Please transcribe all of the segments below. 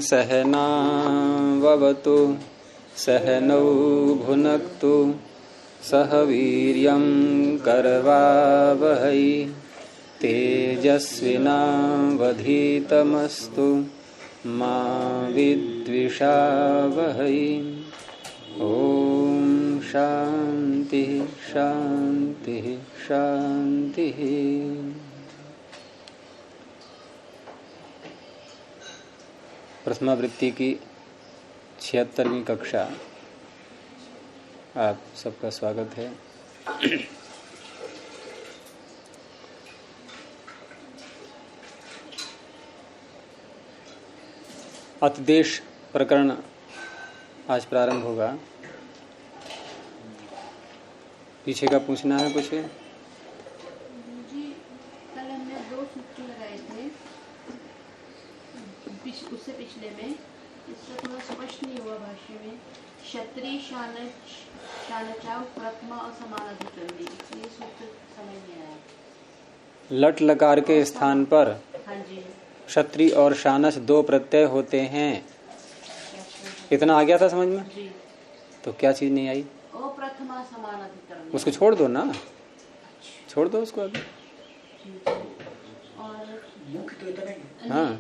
सहनाववतु सहनौ भुनक्तु सह वीर्यं करवावहै तेजस्विनावधीतमस्तु मा विद्विषावहै। ओम शांति शांति शांति। प्रथमावृत्ति की 76वीं कक्षा आप सबका स्वागत है। अतिदेश प्रकरण आज प्रारंभ होगा। पीछे का पूछना है कुछ? जी, कल हमने 2 सूत्र लगाए थे, उससे पिछले में इससे थोड़ा स्पष्ट नहीं हुआ भाष्य में। क्षत्रिय शानचाव प्रथमा और समानाधिकरणी, ये सूत्र समझ नहीं आया। लट लकार के स्थान पर हाँ जी, क्षत्रिय और शानच 2 प्रत्यय होते हैं, इतना आ गया था समझ में जी। तो क्या चीज नहीं आई? अप्रथमा समानाधिकरणी, उसको छोड़ दो ना, छोड़ दो उसको अभी। और हाँ,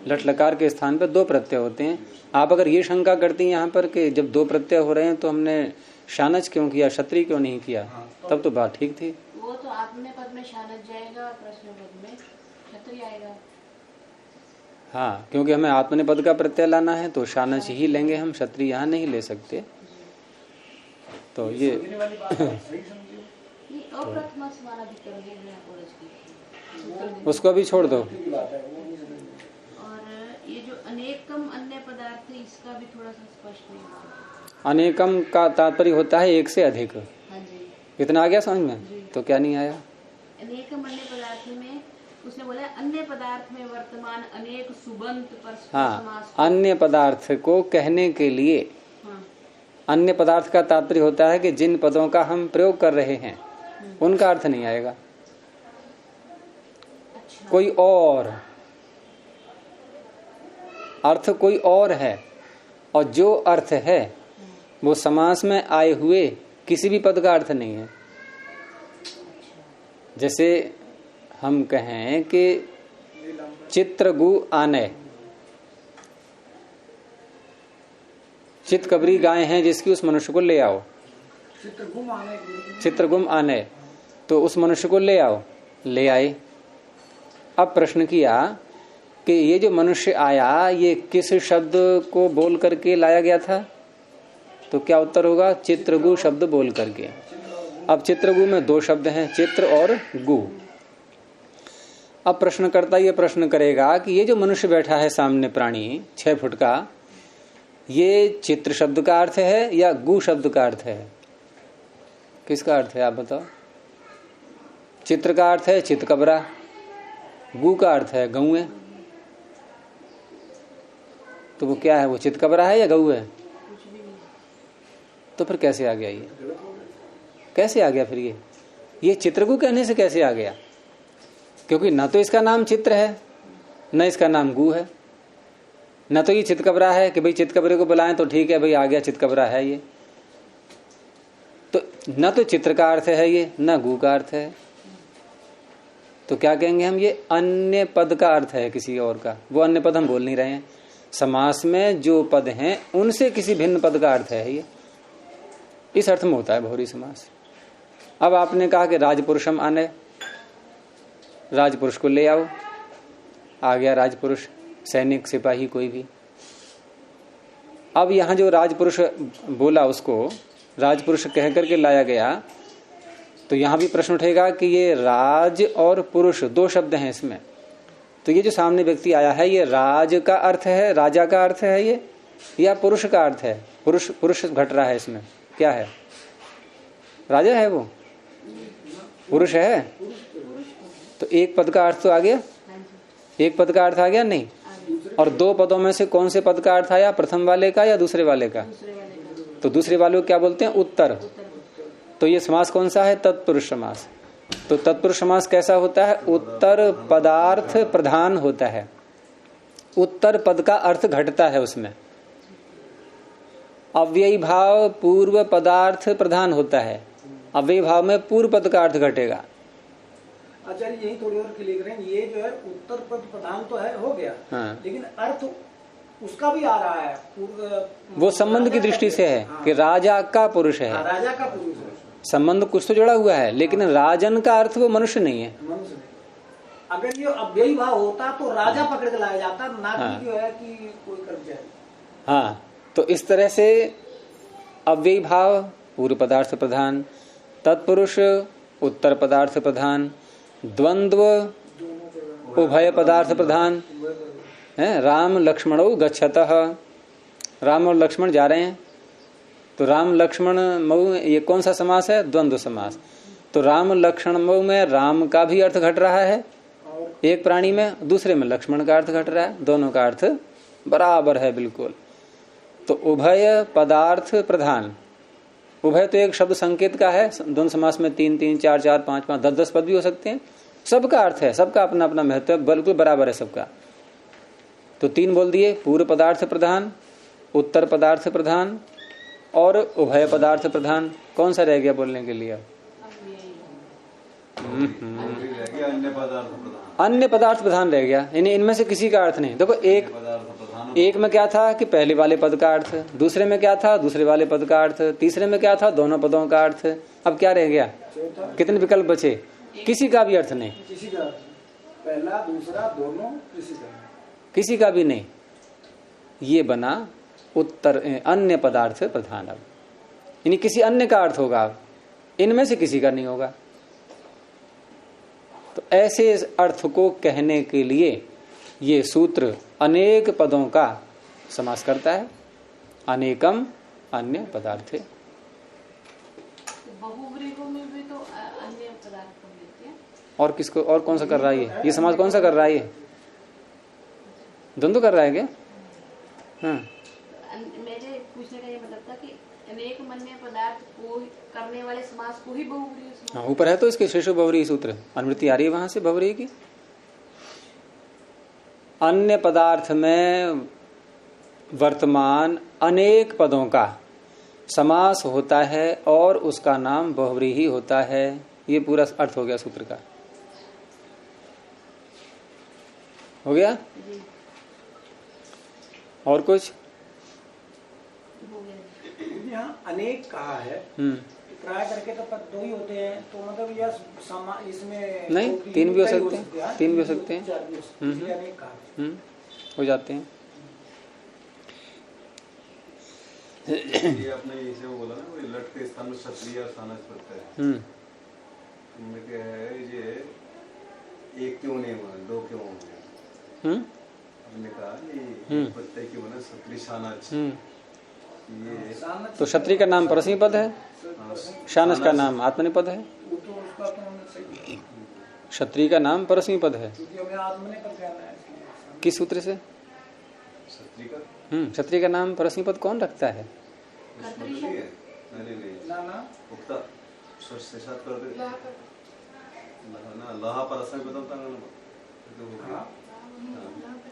लट लकार के स्थान पर 2 प्रत्यय होते हैं। आप अगर ये शंका करती हैं यहाँ पर कि जब 2 प्रत्यय हो रहे हैं तो हमने शानच क्यों किया, क्षत्रिय क्यों नहीं किया, तब तो बात ठीक थी। वो तो आत्मने पद में शानच जाएगा, प्रश्न पद में क्षत्रिय आएगा। हाँ, क्योंकि हमें आत्मने पद का प्रत्यय लाना है तो शानच ही लेंगे हम, क्षत्रिय यहाँ नहीं ले सकते। तो ये अप्रथमा समानाधिकरणी, उसको भी छोड़ दो। और ये जो अनेकम अन्य पदार्थ है, इसका भी थोड़ा सा स्पष्ट नहीं हुआ। अनेकम का तात्पर्य होता है एक से अधिक। हाँ जी, इतना आ गया समझ में? तो क्या नहीं आया? अनेकम अन्य पदार्थ में उसने बोला अन्य पदार्थ में वर्तमान अनेक सुबंत पर हाँ, अन्य पदार्थ को कहने के लिए अन्य पदार्थ का तात्पर्य होता है कि जिन पदों का हम प्रयोग कर रहे हैं उनका अर्थ नहीं आएगा। अच्छा। कोई और अर्थ कोई और है, और जो अर्थ है वो समास में आए हुए किसी भी पद का अर्थ नहीं है। जैसे हम कहें कि चित्रगु आने, चित कबरी गाय हैं जिसकी उस मनुष्य को ले आओ, चित्रगुम आने, तो उस मनुष्य को ले आओ, ले आए। अब प्रश्न किया कि ये जो मनुष्य आया ये किस शब्द को बोल करके लाया गया था, तो क्या उत्तर होगा? चित्रगु शब्द बोल करके। अब चित्रगु में 2 शब्द हैं, चित्र और गु। अब प्रश्नकर्ता ये प्रश्न करेगा कि ये जो मनुष्य बैठा है सामने प्राणी 6 फुट का, ये चित्र शब्द का अर्थ है या गु शब्द का अर्थ है? किसका अर्थ है आप बताओ? चित्र का अर्थ है चितकबरा, गु का अर्थ है गऊ है। तो वो क्या है? वो चितकबरा है या गऊ है? तो फिर कैसे आ गया ये? कैसे आ गया फिर ये चित्रगु कहने से कैसे आ गया? क्योंकि न तो इसका नाम चित्र है, न इसका नाम गु है, न तो ये चितकबरा है कि भाई चितकबरे को बुलाएं तो ठीक है भाई आ गया चितकबरा है ये। तो न तो चित्र का अर्थ है ये, न गु का अर्थ है। तो क्या कहेंगे हम? ये अन्य पद का अर्थ है किसी और का। वो अन्य पद हम बोल नहीं रहे हैं। समास में जो पद हैं उनसे किसी भिन्न पद का अर्थ है ये, इस अर्थ में होता है बहुरी समास। अब आपने कहा कि राजपुरुषम आने, राजपुरुष को ले आओ, आ गया राजपुरुष, सैनिक सिपाही कोई भी। अब यहां जो राजपुरुष बोला उसको राजपुरुष कह करके लाया गया, तो यहां भी प्रश्न उठेगा कि ये राज और पुरुष 2 शब्द हैं इसमें, तो ये जो सामने व्यक्ति आया है ये राज का अर्थ है, राजा का अर्थ है ये, या पुरुष का अर्थ है? पुरुष घट रहा है इसमें, क्या है? राजा है वो, पुरुष है। तो एक पद का अर्थ तो आ गया, एक पद का अर्थ आ गया नहीं। और 2 पदों में से कौन से पद का अर्थ आया? प्रथम वाले का या दूसरे वाले का? तो दूसरे वाले को क्या बोलते हैं? उत्तर। तो ये समास कौन सा है? तत्पुरुष समास। तो तत्पुरुष समास कैसा होता है? उत्तर पदार्थ प्रधान होता है। उत्तर पद का अर्थ घटता है उसमें। अव्ययी भाव पूर्व पदार्थ प्रधान होता है, अव्ययी भाव में पूर्व पद का अर्थ घटेगा। आचार्य यही थोड़ी और क्लियर करें, ये जो है उत्तर पद प्रधान तो है, हो गया। हाँ। लेकिन अर्थ उसका भी आ रहा है पूर्व, वो संबंध की दृष्टि से है। हाँ। कि राजा का पुरुष है। हाँ, राजा का पुरुष है, संबंध कुछ तो जुड़ा हुआ है, लेकिन राजन का अर्थ वो मनुष्य नहीं है। मनुष्य नहीं। अगर ये अव्ययी भाव होता तो राजा पकड़ के लाया जाता, ना हाँ। कि जो है कि कोई कर्मचारी। हाँ, तो इस तरह से अव्ययी भाव पूर्व पदार्थ प्रधान, तत्पुरुष उत्तर पदार्थ प्रधान, द्वंद्व उभय पदार्थ प्रधान है। राम लक्ष्मणौ गच्छतः, राम और लक्ष्मण जा रहे हैं, तो राम लक्ष्मण मऊ, ये कौन सा समास है? द्वंद्व समास। तो राम लक्ष्मण मऊ में राम का भी अर्थ घट रहा है एक प्राणी में, दूसरे में लक्ष्मण का अर्थ घट रहा है, दोनों का अर्थ बराबर है बिल्कुल। तो उभय पदार्थ प्रधान, उभय तो एक शब्द संकेत का है, द्वंद्व समास में 3 3 4 4 5 5 10 10 पद भी हो सकते हैं, सबका अर्थ है, सबका अपना अपना महत्व है, बिल्कुल बराबर है सबका। तो 3 बोल दिए, पूर्व पदार्थ प्रधान, उत्तर पदार्थ प्रधान और उभय पदार्थ प्रधान। कौन सा रह गया बोलने के लिए? अन्य पदार्थ प्रधान रह गया, इनमें से किसी का अर्थ नहीं। देखो एक में क्या था कि पहले वाले पद का अर्थ, दूसरे में क्या था दूसरे वाले पद का अर्थ, तीसरे में क्या था दोनों पदों का अर्थ। अब क्या रह गया? कितने विकल्प बचे? किसी का भी अर्थ नहीं, किसी का पहला दूसरा दोनों किसी का भी नहीं। ये बना उत्तर अन्य पदार्थ प्रधान। अब यानी किसी अन्य का अर्थ होगा, अब इनमें से किसी का नहीं होगा। तो ऐसे अर्थ को कहने के लिए ये सूत्र अनेक पदों का समास करता है। अनेकम अन्य पदार्थे। बहुव्रीहि में भी तो अन्य पदार्थ को मिलते हैं। और किसको, और कौन सा कर रहा है ये समास कौन सा कर रहा है? ये द्वंद्व कर रहा है क्या? हाँ, मेरे पूछने का ये मतलब था कि अनेक अन्य पदार्थ को करने वाले समास को ही बहुव्रीहि समास। हाँ, ऊपर है तो इसके शेषो बहुव्रीहि सूत्र, अनुवृत्ति आ रही है वहां से बहुव्रीहि की। अन्य पदार्थ में वर्तमान अनेक पदों का समास होता है और उसका नाम बहुव्रीहि होता है। ये पूरा अर्थ हो गया सूत्र का, हो गया। और कुछ? यहाँ अनेक कहा है, प्राय करके तो पद 2 ही होते हैं, तो मतलब यह इसमें नहीं 3 भी हो सकते हैं, 3 भी हो सकते हैं, अनेक कहा हो जाते हैं। ये अपने इसे वो बोला ना, वो लट के स्थान में क्षत्रिय और सानस पड़ता है। इनमें क्या है, ये एक क्यों नहीं हुआ, 2 क्यों हो गया? हमने कहा ये पत्ते क्यों ना क्षत्रिय सानस। तो क्षत्रिय का नाम परस्मै पद है, शानस का नाम आत्मनेपद है। क्षत्रिय का नाम परस्मै पद है। किस सूत्र से? क्षत्रिय का नाम परस्मै पद कौन रखता है?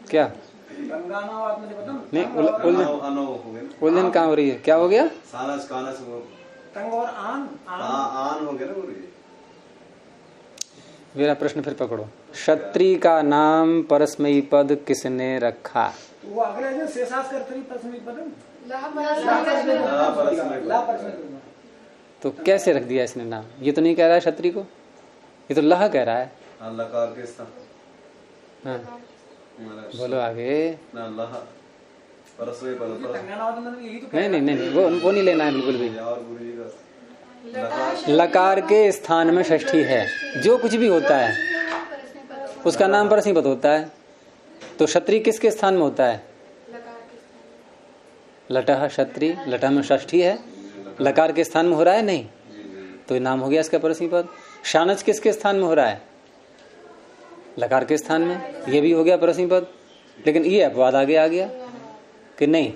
क्या नहीं, उलझन कहाँ हो रही है? क्या हो गया? सानस कानस तंग और आन आन हो गया ना। मेरा प्रश्न फिर पकड़ो, क्षत्रिय का नाम परस्मै पद किसने रखा? वो अगले शेषास कर्तरी परस्मै पद तो कैसे रख दिया इसने नाम? ये तो नहीं कह रहा है क्षत्रिय को, ये तो लह कह रहा है। लकार के स्थान। हाँ, बोलो आगे। नहीं नहीं नहीं, वो नहीं लेना है बिल्कुल भी। लकार के स्थान में षष्ठी है, जो कुछ भी होता है उसका नाम परस्मै पद होता है। तो क्षत्रिय किसके स्थान में होता है? लटह क्षत्रिय, लटह में षष्ठी है, लकार के स्थान में हो रहा है नहीं, तो नाम हो गया इसका परस्मै पद। शानच किसके स्थान में हो रहा है? लकार के स्थान में, ये भी हो गया परस्मै पद। लेकिन ये अपवाद आगे आ गया कि नहीं,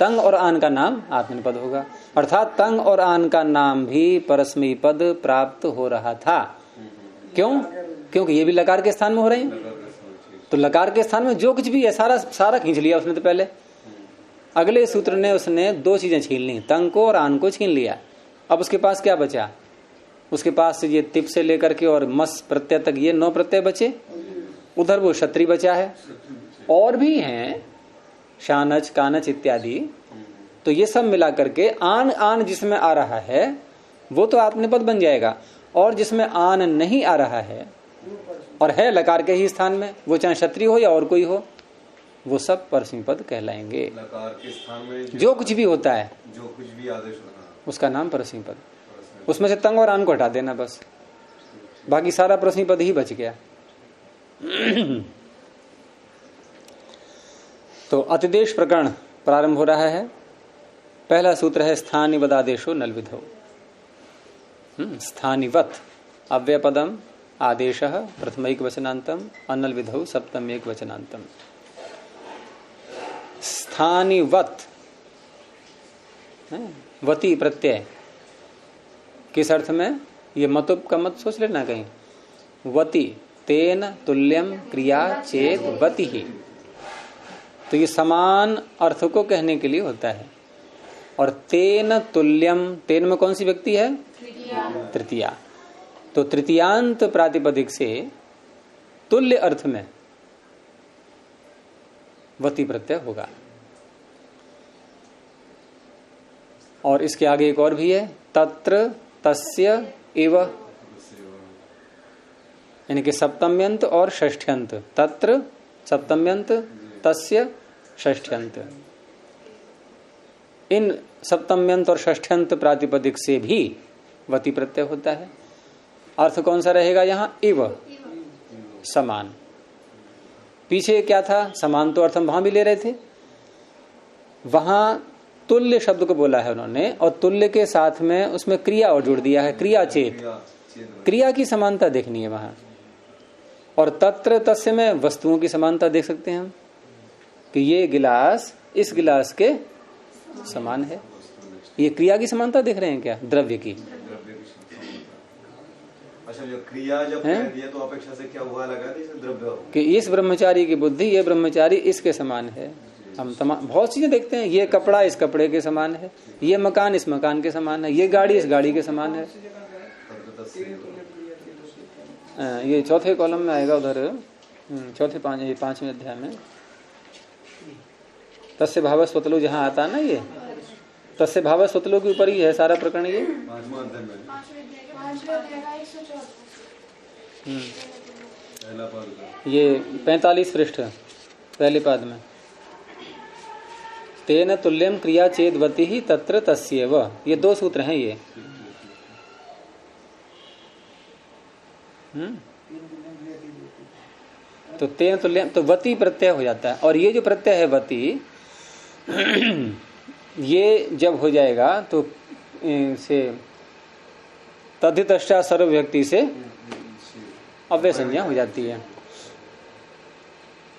तंग और आन का नाम आत्मनेपद होगा, अर्थात तंग और आन का नाम भी परस्मै पद प्राप्त हो रहा था। क्यों? क्योंकि ये भी लकार के स्थान में हो रहे हैं। तो लकार के स्थान में जो कुछ भी है सारा सारा खींच लिया उसने तो पहले। अगले सूत्र ने उसने दो चीजें छीन ली, तंग को और आन को छीन लिया। अब उसके पास क्या बचा? उसके पास ये तिप से लेकर के और मस प्रत्यय तक ये 9 प्रत्यय बचे। उधर वो क्षत्रि बचा है, और भी हैं शानच कानच इत्यादि। तो ये सब मिला करके आन आन जिसमें आ रहा है वो तो आत्मनिपद बन जाएगा, और जिसमें आन नहीं आ रहा है और है लकार के ही स्थान में, वो चाहे क्षत्रिय हो या और कोई हो, वो सब परस्मी पद कहलाएंगे। लकार के स्थान में जो कुछ भी होता है, जो कुछ भी आदेश होता है उसका नाम परस्मी पद। उसमें से तंग और आन को हटा देना बस, बाकी सारा परस्मी पद ही बच गया। तो अतिदेश प्रकरण प्रारंभ हो रहा है। पहला सूत्र है स्थानिवदादेशो नल विधौ। स्थानिवत अव्ययपदम आदेश प्रथमैक वचनांतम अनल विधौ सप्तम एक वचनांतम। स्थानिवत वती प्रत्यय किस अर्थ में? ये मतुप का मत सोच लेना कहीं। वती तेन तुल्यम क्रिया चेत वति ही, तो ये समान अर्थ को कहने के लिए होता है। और तेन तुल्यम, तेन में कौन सी व्यक्ति है? तृतीया। तो तृतीयांत प्रातिपदिक से तुल्य अर्थ में वति प्रत्यय होगा। और इसके आगे एक और भी है, तत्र तस्य एव, यानी कि सप्तम्यंत और षष्ठ्यंत। तत्र सप्तम्यंत, तस्य षष्ठ्यंत। इन सप्तम्यंत और षष्ठ्यंत प्रातिपदिक से भी वति प्रत्यय होता है। अर्थ कौन सा रहेगा यहाँ? इव, समान। पीछे क्या था? समान तो अर्थ हम वहां भी ले रहे थे, वहां तुल्य शब्द को बोला है उन्होंने, और तुल्य के साथ में उसमें क्रिया और जोड़ दिया है, क्रिया चेत। क्रिया की समानता देखनी है वहां। और तत्र तस्य में वस्तुओं की समानता देख सकते हैं हम, कि ये गिलास इस गिलास के समान है। ये क्रिया की समानता देख रहे हैं क्या? द्रव्य की। अच्छा, जो क्रिया जब कह दिया तो अपेक्षा से क्या हुआ लगा द्रव्य, कि इस ब्रह्मचारी की बुद्धि, ये ब्रह्मचारी इसके समान है। हम बहुत चीजें देखते हैं, ये कपड़ा इस कपड़े के समान है, ये मकान इस मकान के समान है, ये गाड़ी इस गाड़ी के समान है। ये चौथे कॉलम में आएगा उधर, चौथे पांचवें अध्याय में तस्य भाव स्वतलो जहाँ आता है ना, ये तस्य भाव स्वतलो के ऊपर ही है सारा प्रकरण। ये ये 45 पृष्ठ पहले पाद में, तेन तुल्यम क्रिया चेदवति ही तत्र तस्येव। ये 2 सूत्र हैं ये। तो तेन तुल्यम, तो वति प्रत्यय हो जाता है। और ये जो प्रत्यय है वति, ये जब हो जाएगा तो से तद्धितश्चा सर्व व्यक्ति से अव्यय संज्ञा हो जाती है।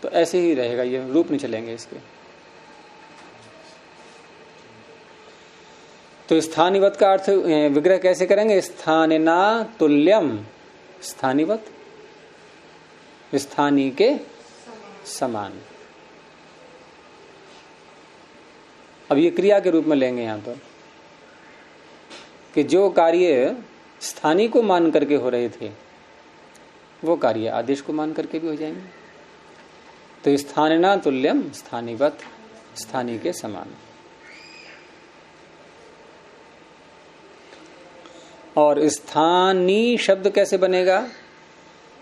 तो ऐसे ही रहेगा, ये रूप नहीं चलेंगे इसके। तो स्थानिवत का अर्थ विग्रह कैसे करेंगे? स्थानिना तुल्यम, स्थानिवत, स्थानी के समान। अब ये क्रिया के रूप में लेंगे यहां पर, कि जो कार्य स्थानी को मान करके हो रहे थे वो कार्य आदेश को मान करके भी हो जाएंगे। तो स्थानिना तुल्यम, स्थानीवत, स्थानी के समान। और स्थानी शब्द कैसे बनेगा?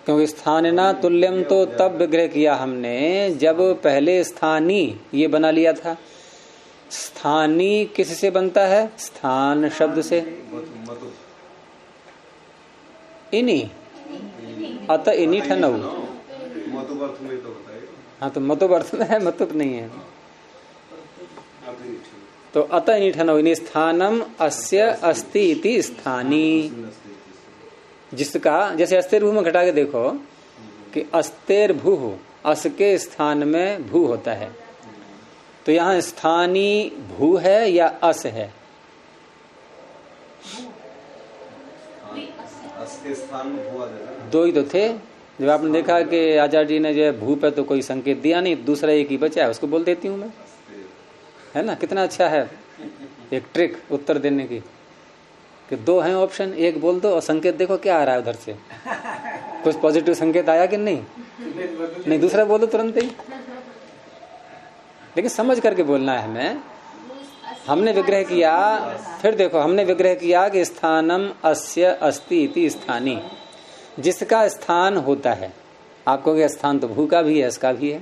क्योंकि स्थानिना तुल्यम तो तब विग्रह किया हमने जब पहले स्थानी ये बना लिया था। स्थानी किससे बनता है? स्थान शब्द से। इनी अतः इनी ठनऊ। हाँ, तो मतुब अर्थ में है, मतुब नहीं है। तो अतः इनी ठनऊ, इनी स्थानम अस्य अस्ति इति स्थानी। जिसका जैसे अस्तेर भू में घटा के देखो कि अस्तेर भू, अस के स्थान में भू होता है। तो यहाँ स्थानी भू है या अस है? अस के स्थान में भू आ जाएगा। 2 ही तो थे, जब आपने देखा कि आचार्य जी ने जो है भूप है तो कोई संकेत दिया नहीं, दूसरा एक ही बचा है, उसको बोल देती हूँ मैं, है ना। कितना अच्छा है एक ट्रिक उत्तर देने की, कि दो हैं ऑप्शन, एक बोल दो और संकेत देखो क्या आ रहा है उधर से, कुछ पॉजिटिव संकेत आया कि नहीं, नहीं दूसरा बोल दो तुरंत ही। लेकिन समझ करके बोलना है हमें। हमने विग्रह किया, फिर देखो हमने विग्रह किया कि स्थानम अस्य अस्ति इति स्थानी, जिसका स्थान होता है। आपको क्या स्थान तो भू का भी है, इसका भी है,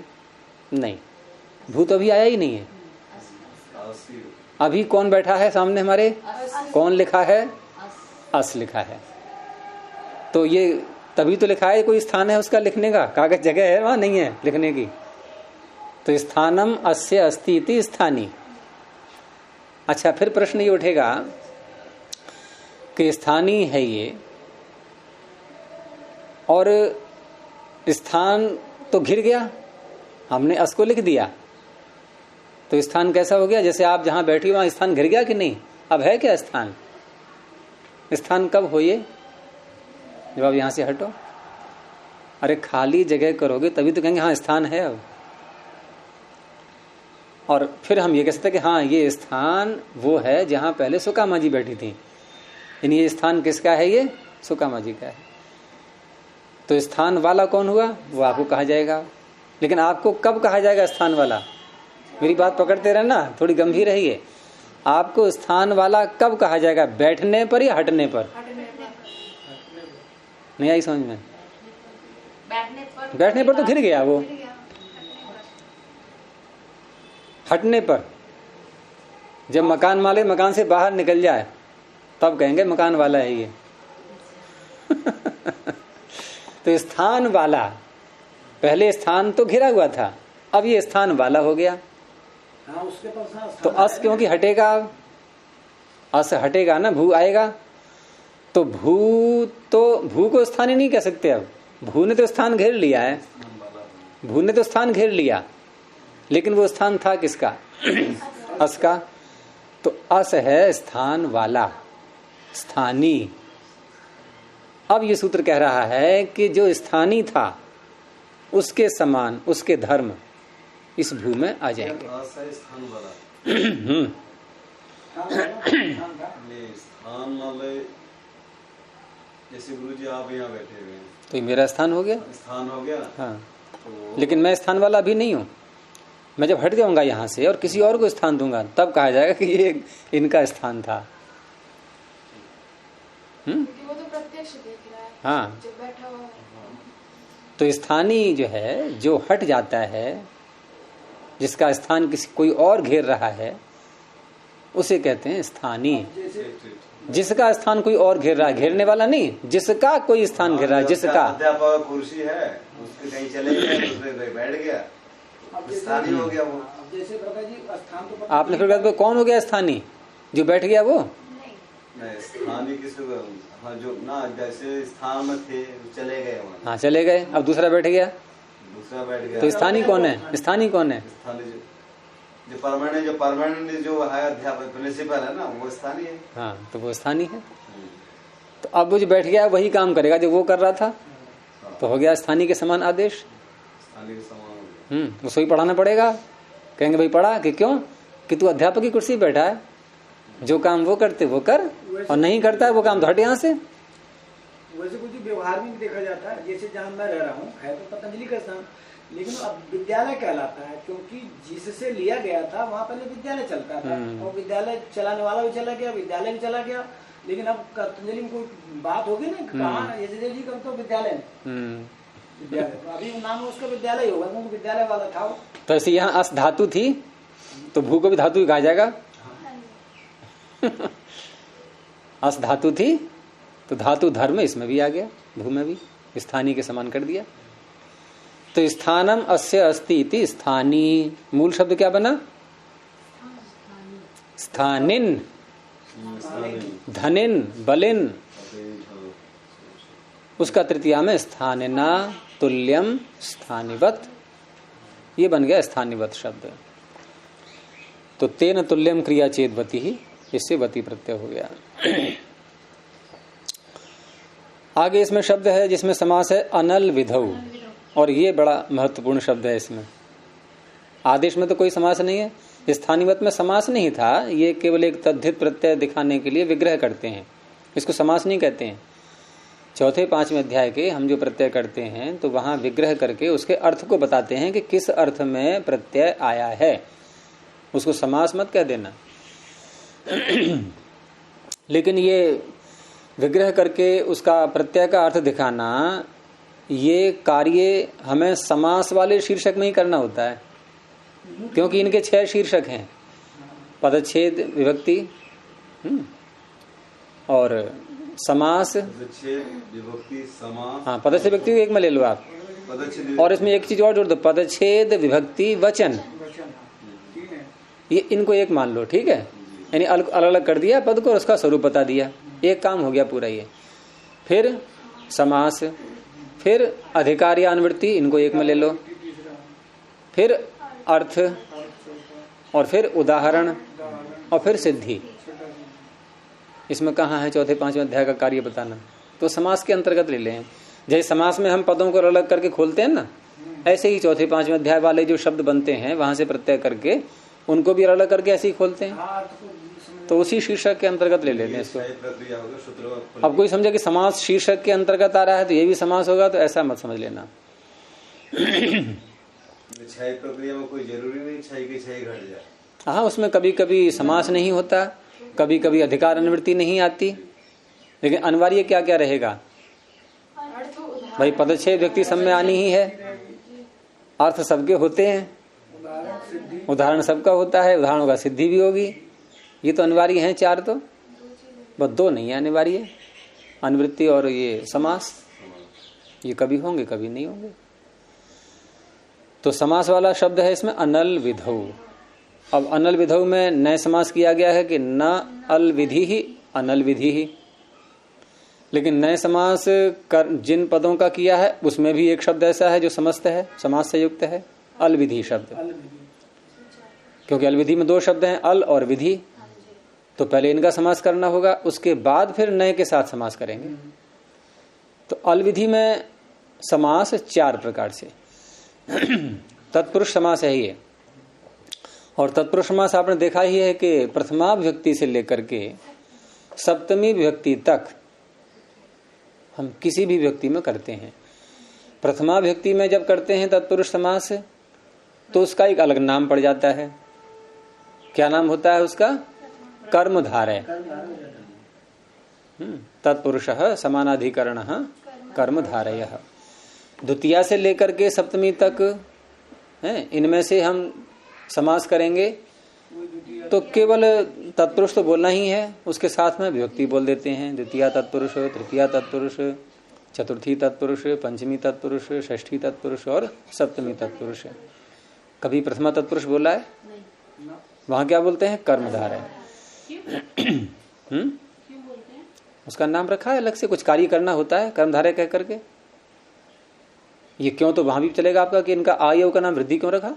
नहीं भू तो अभी आया ही नहीं है। अभी कौन बैठा है सामने हमारे, कौन लिखा है, अस लिखा है, तो ये तभी तो लिखा है, कोई स्थान है उसका लिखने का, कागज जगह है वहां नहीं है लिखने की। तो स्थानम अस्य अस्ति इति स्थानी। अच्छा, फिर प्रश्न ये उठेगा कि स्थानीय है ये, और स्थान तो घिर गया, हमने अस को लिख दिया, तो स्थान कैसा हो गया? जैसे आप जहां बैठी वहां स्थान घिर गया कि नहीं? अब है क्या स्थान? स्थान कब हो ये? जब आप यहां से हटो, अरे खाली जगह करोगे तभी तो कहेंगे हाँ स्थान है अब। और फिर हम ये कह सकते हैं कि हाँ ये स्थान वो है जहां पहले सुकामा जी बैठी थी, यानी ये स्थान किसका है? ये सुकामा जी का है। तो स्थान वाला कौन हुआ? वो आपको कहा जाएगा। लेकिन आपको कब कहा जाएगा स्थान वाला? मेरी बात पकड़ते रहना, थोड़ी गंभीर रहिए। आपको स्थान वाला कब कहा जाएगा? बैठने पर या हटने पर? नहीं आई समझ में? बैठने पर तो घिर गया वो, हटने पर जब मकान माले मकान से बाहर निकल जाए तब कहेंगे मकान वाला है ये। तो स्थान वाला, पहले स्थान तो घिरा हुआ था, अब ये स्थान वाला हो गया। हाँ, उसके पास तो अस क्योंकि हटेगा, अस हटेगा ना, भू आएगा। तो भू को स्थान ही नहीं कह सकते। अब भू ने तो स्थान घेर लिया है, भू ने तो स्थान घेर लिया, लेकिन वो स्थान था किसका? अस का। तो अस है स्थान वाला, स्थानी। अब ये सूत्र कह रहा है कि जो स्थानी था उसके समान, उसके धर्म इस भू में आ जाएंगे। स्थान वाला स्थान वाले, जैसे गुरु जी आप यहाँ बैठे हुए हैं तो ये मेरा स्थान हो गया, स्थान हो गया। हाँ तो लेकिन मैं स्थान वाला अभी नहीं हूं। मैं जब हट जाऊंगा यहाँ से और किसी और को स्थान दूंगा तब कहा जाएगा कि ये इनका स्थान था। वो तो प्रत्यक्ष देख रहा है, हाँ, जब बैठा हुआ है। तो स्थानीय जो है, जो हट जाता है, जिसका स्थान किसी कोई और घेर रहा है, उसे कहते हैं स्थानीय। जिसका स्थान कोई और घेर रहा है, घेरने वाला नहीं, जिसका कोई स्थान घेर रहा है, जिसका। अध्यापक कुर्सी है, उसके कहीं चले गए, दूसरे बैठ गया, स्थानीय हो गया वो। जैसे प्रभा जी स्थान तो आपने फिर कहा कौन हो गया स्थानीय? जो बैठ गया वो नहीं, स्थानीय किसी को, हाँ जो ना जैसे स्थान में थे चले गए वहाँ। हाँ चले गए, अब दूसरा बैठ गया, दूसरा बैठ गया। तो स्थानीय कौन है? स्थानीय कौन है? स्थानीय जो परमानेंट जो है अध्यापक प्रिंसिपल है ना, वो स्थानीय है। हाँ तो वो स्थानीय है। तो अब वो जो बैठ गया वही काम करेगा जो वो कर रहा था, तो हो गया स्थानीय के समान आदेश। स्थानीय के समान उसको ही पढ़ाना पड़ेगा। कहेंगे भाई पढ़ा, कि क्यों? कि तू अध्यापक की कुर्सी बैठा है, जो काम वो करते वो कर, और नहीं करता है वो काम तो हट यहाँ से। वैसे कुछ व्यवहार में देखा जाता है, जैसे जहाँ मैं रह रहा हूँ है तो पतंजलि का स्थान, लेकिन अब विद्यालय कहलाता है, क्योंकि जिससे लिया गया था वहाँ पहले विद्यालय चलता था, और विद्यालय चलाने वाला भी चला गया, विद्यालय भी चला गया। लेकिन अब पतंजलि में कोई बात होगी ना, कहाँ यजदेव जी का तो विद्यालय विद्यालय, तो अभी नाम उसका विद्यालय होगा क्योंकि विद्यालय वाला था वो। तो ऐसे यहाँ अस धातु थी तो भू को भी धातु ही कहा जाएगा। अस धातु थी तो धातु धर्म इसमें भी आ गया, भू में भी स्थानीय के समान कर दिया। तो स्थानम अस्य अस्ति इति स्थानीय। मूल शब्द क्या बना? स्थानिन, धनिन, बलिन। उसका तृतीया में स्थानिना तुल्यम स्थानिवत, ये बन गया स्थानिवत शब्द। तो तेन तुल्यम क्रिया चेदवती ही, इससे वती प्रत्यय हो गया। आगे इसमें शब्द है जिसमें समास है अनल विधौ, और ये बड़ा महत्वपूर्ण शब्द है। इसमें आदेश में तो कोई समास नहीं है, स्थानीवत में समास नहीं था, ये केवल एक तद्धित प्रत्यय दिखाने के लिए विग्रह करते हैं, इसको समास नहीं कहते हैं। चौथे 5वें अध्याय के हम जो प्रत्यय करते हैं तो वहां विग्रह करके उसके अर्थ को बताते हैं कि किस अर्थ में प्रत्यय आया है, उसको समास मत कह देना। लेकिन ये विग्रह करके उसका प्रत्यय का अर्थ दिखाना, ये कार्य हमें समास वाले शीर्षक में ही करना होता है, क्योंकि इनके 6 शीर्षक हैं, पदच्छेद विभक्ति और समास, विभक्ति समास। हाँ, पदच्छेद विभक्ति एक में ले लो आप, और इसमें एक चीज और जोड़ दो, पदच्छेद विभक्ति वचन, ये इनको एक मान लो, ठीक है। यानी अलग अलग कर दिया पद को और उसका स्वरूप बता दिया, एक काम हो गया पूरा ये। फिर समास, फिर अधिकार या अनुवृत्ति, इनको एक में ले लो, फिर अर्थ, और फिर उदाहरण, और फिर सिद्धि। इसमें कहाँ है चौथे 5वें अध्याय का कार्य बताना, तो समास के अंतर्गत ले लें। जैसे समास में हम पदों को अलग करके खोलते हैं ना, ऐसे ही चौथे 5वें अध्याय वाले जो शब्द बनते हैं वहां से प्रत्यय करके उनको भी अलग करके ऐसे ही खोलते हैं, तो उसी शीर्षक के अंतर्गत ले लेते हैं इसको। अब कोई समझे कि समास शीर्षक के अंतर्गत आ रहा है तो ये भी समास होगा, तो ऐसा मत समझ लेना। छाई प्रक्रिया में कोई जरूरी नहीं छाई की छाई घट जाए। हाँ, उसमें कभी कभी समास नहीं होता, कभी कभी अधिकार अनुवृत्ति नहीं आती, लेकिन अनिवार्य क्या क्या रहेगा भाई, पदच्छेद व्यक्ति सब में आनी ही है, अर्थ सबके होते हैं, उदाहरण सबका होता है, उदाहरणों का सिद्धि भी होगी, ये तो अनिवार्य हैं 4, तो बस 2 नहीं है अनिवार्य, अनुवृत्ति और ये समास, ये कभी होंगे कभी नहीं होंगे। तो समास वाला शब्द है इसमें अनल विधौ। अब अनल विधौ में नए समास किया गया है कि न अल विधि ही अनल विधि ही, लेकिन नए समास कर जिन पदों का किया है उसमें भी एक शब्द ऐसा है जो समस्त है, समास से युक्त है, अल विधि शब्द, क्योंकि अल विधि में 2 शब्द हैं, अल और विधि, तो पहले इनका समास करना होगा, उसके बाद फिर नए के साथ समास करेंगे। तो अल विधि में समास 4 प्रकार से तत्पुरुष समास है ये, और तत्पुरुष समास आपने देखा ही है कि प्रथमा विभक्ति से लेकर के सप्तमी विभक्ति तक हम किसी भी विभक्ति में करते हैं। प्रथमा विभक्ति में जब करते हैं तत्पुरुष समास तो उसका एक अलग नाम पड़ जाता है, क्या नाम होता है उसका, कर्मधारय। तत्पुरुषः समानाधिकरणः कर्मधारयः। द्वितीया से लेकर के सप्तमी तक है, इनमें से हम समास करेंगे तो केवल तत्पुरुष तो बोलना ही है, उसके साथ में विभक्ति बोल देते हैं, द्वितीया तत्पुरुष, तृतीया तत्पुरुष, चतुर्थी तत्पुरुष, पंचमी तत्पुरुष, षष्ठी तत्पुरुष और सप्तमी तत्पुरुष। कभी प्रथमा तत्पुरुष बोला है? वहां क्या बोलते हैं, कर्मधारय। उसका नाम रखा है अलग से, कुछ कार्य करना होता है कर्मधारय कह करके। ये क्यों, तो वहां भी चलेगा आपका कि इनका आयु का नाम वृद्धि क्यों रखा?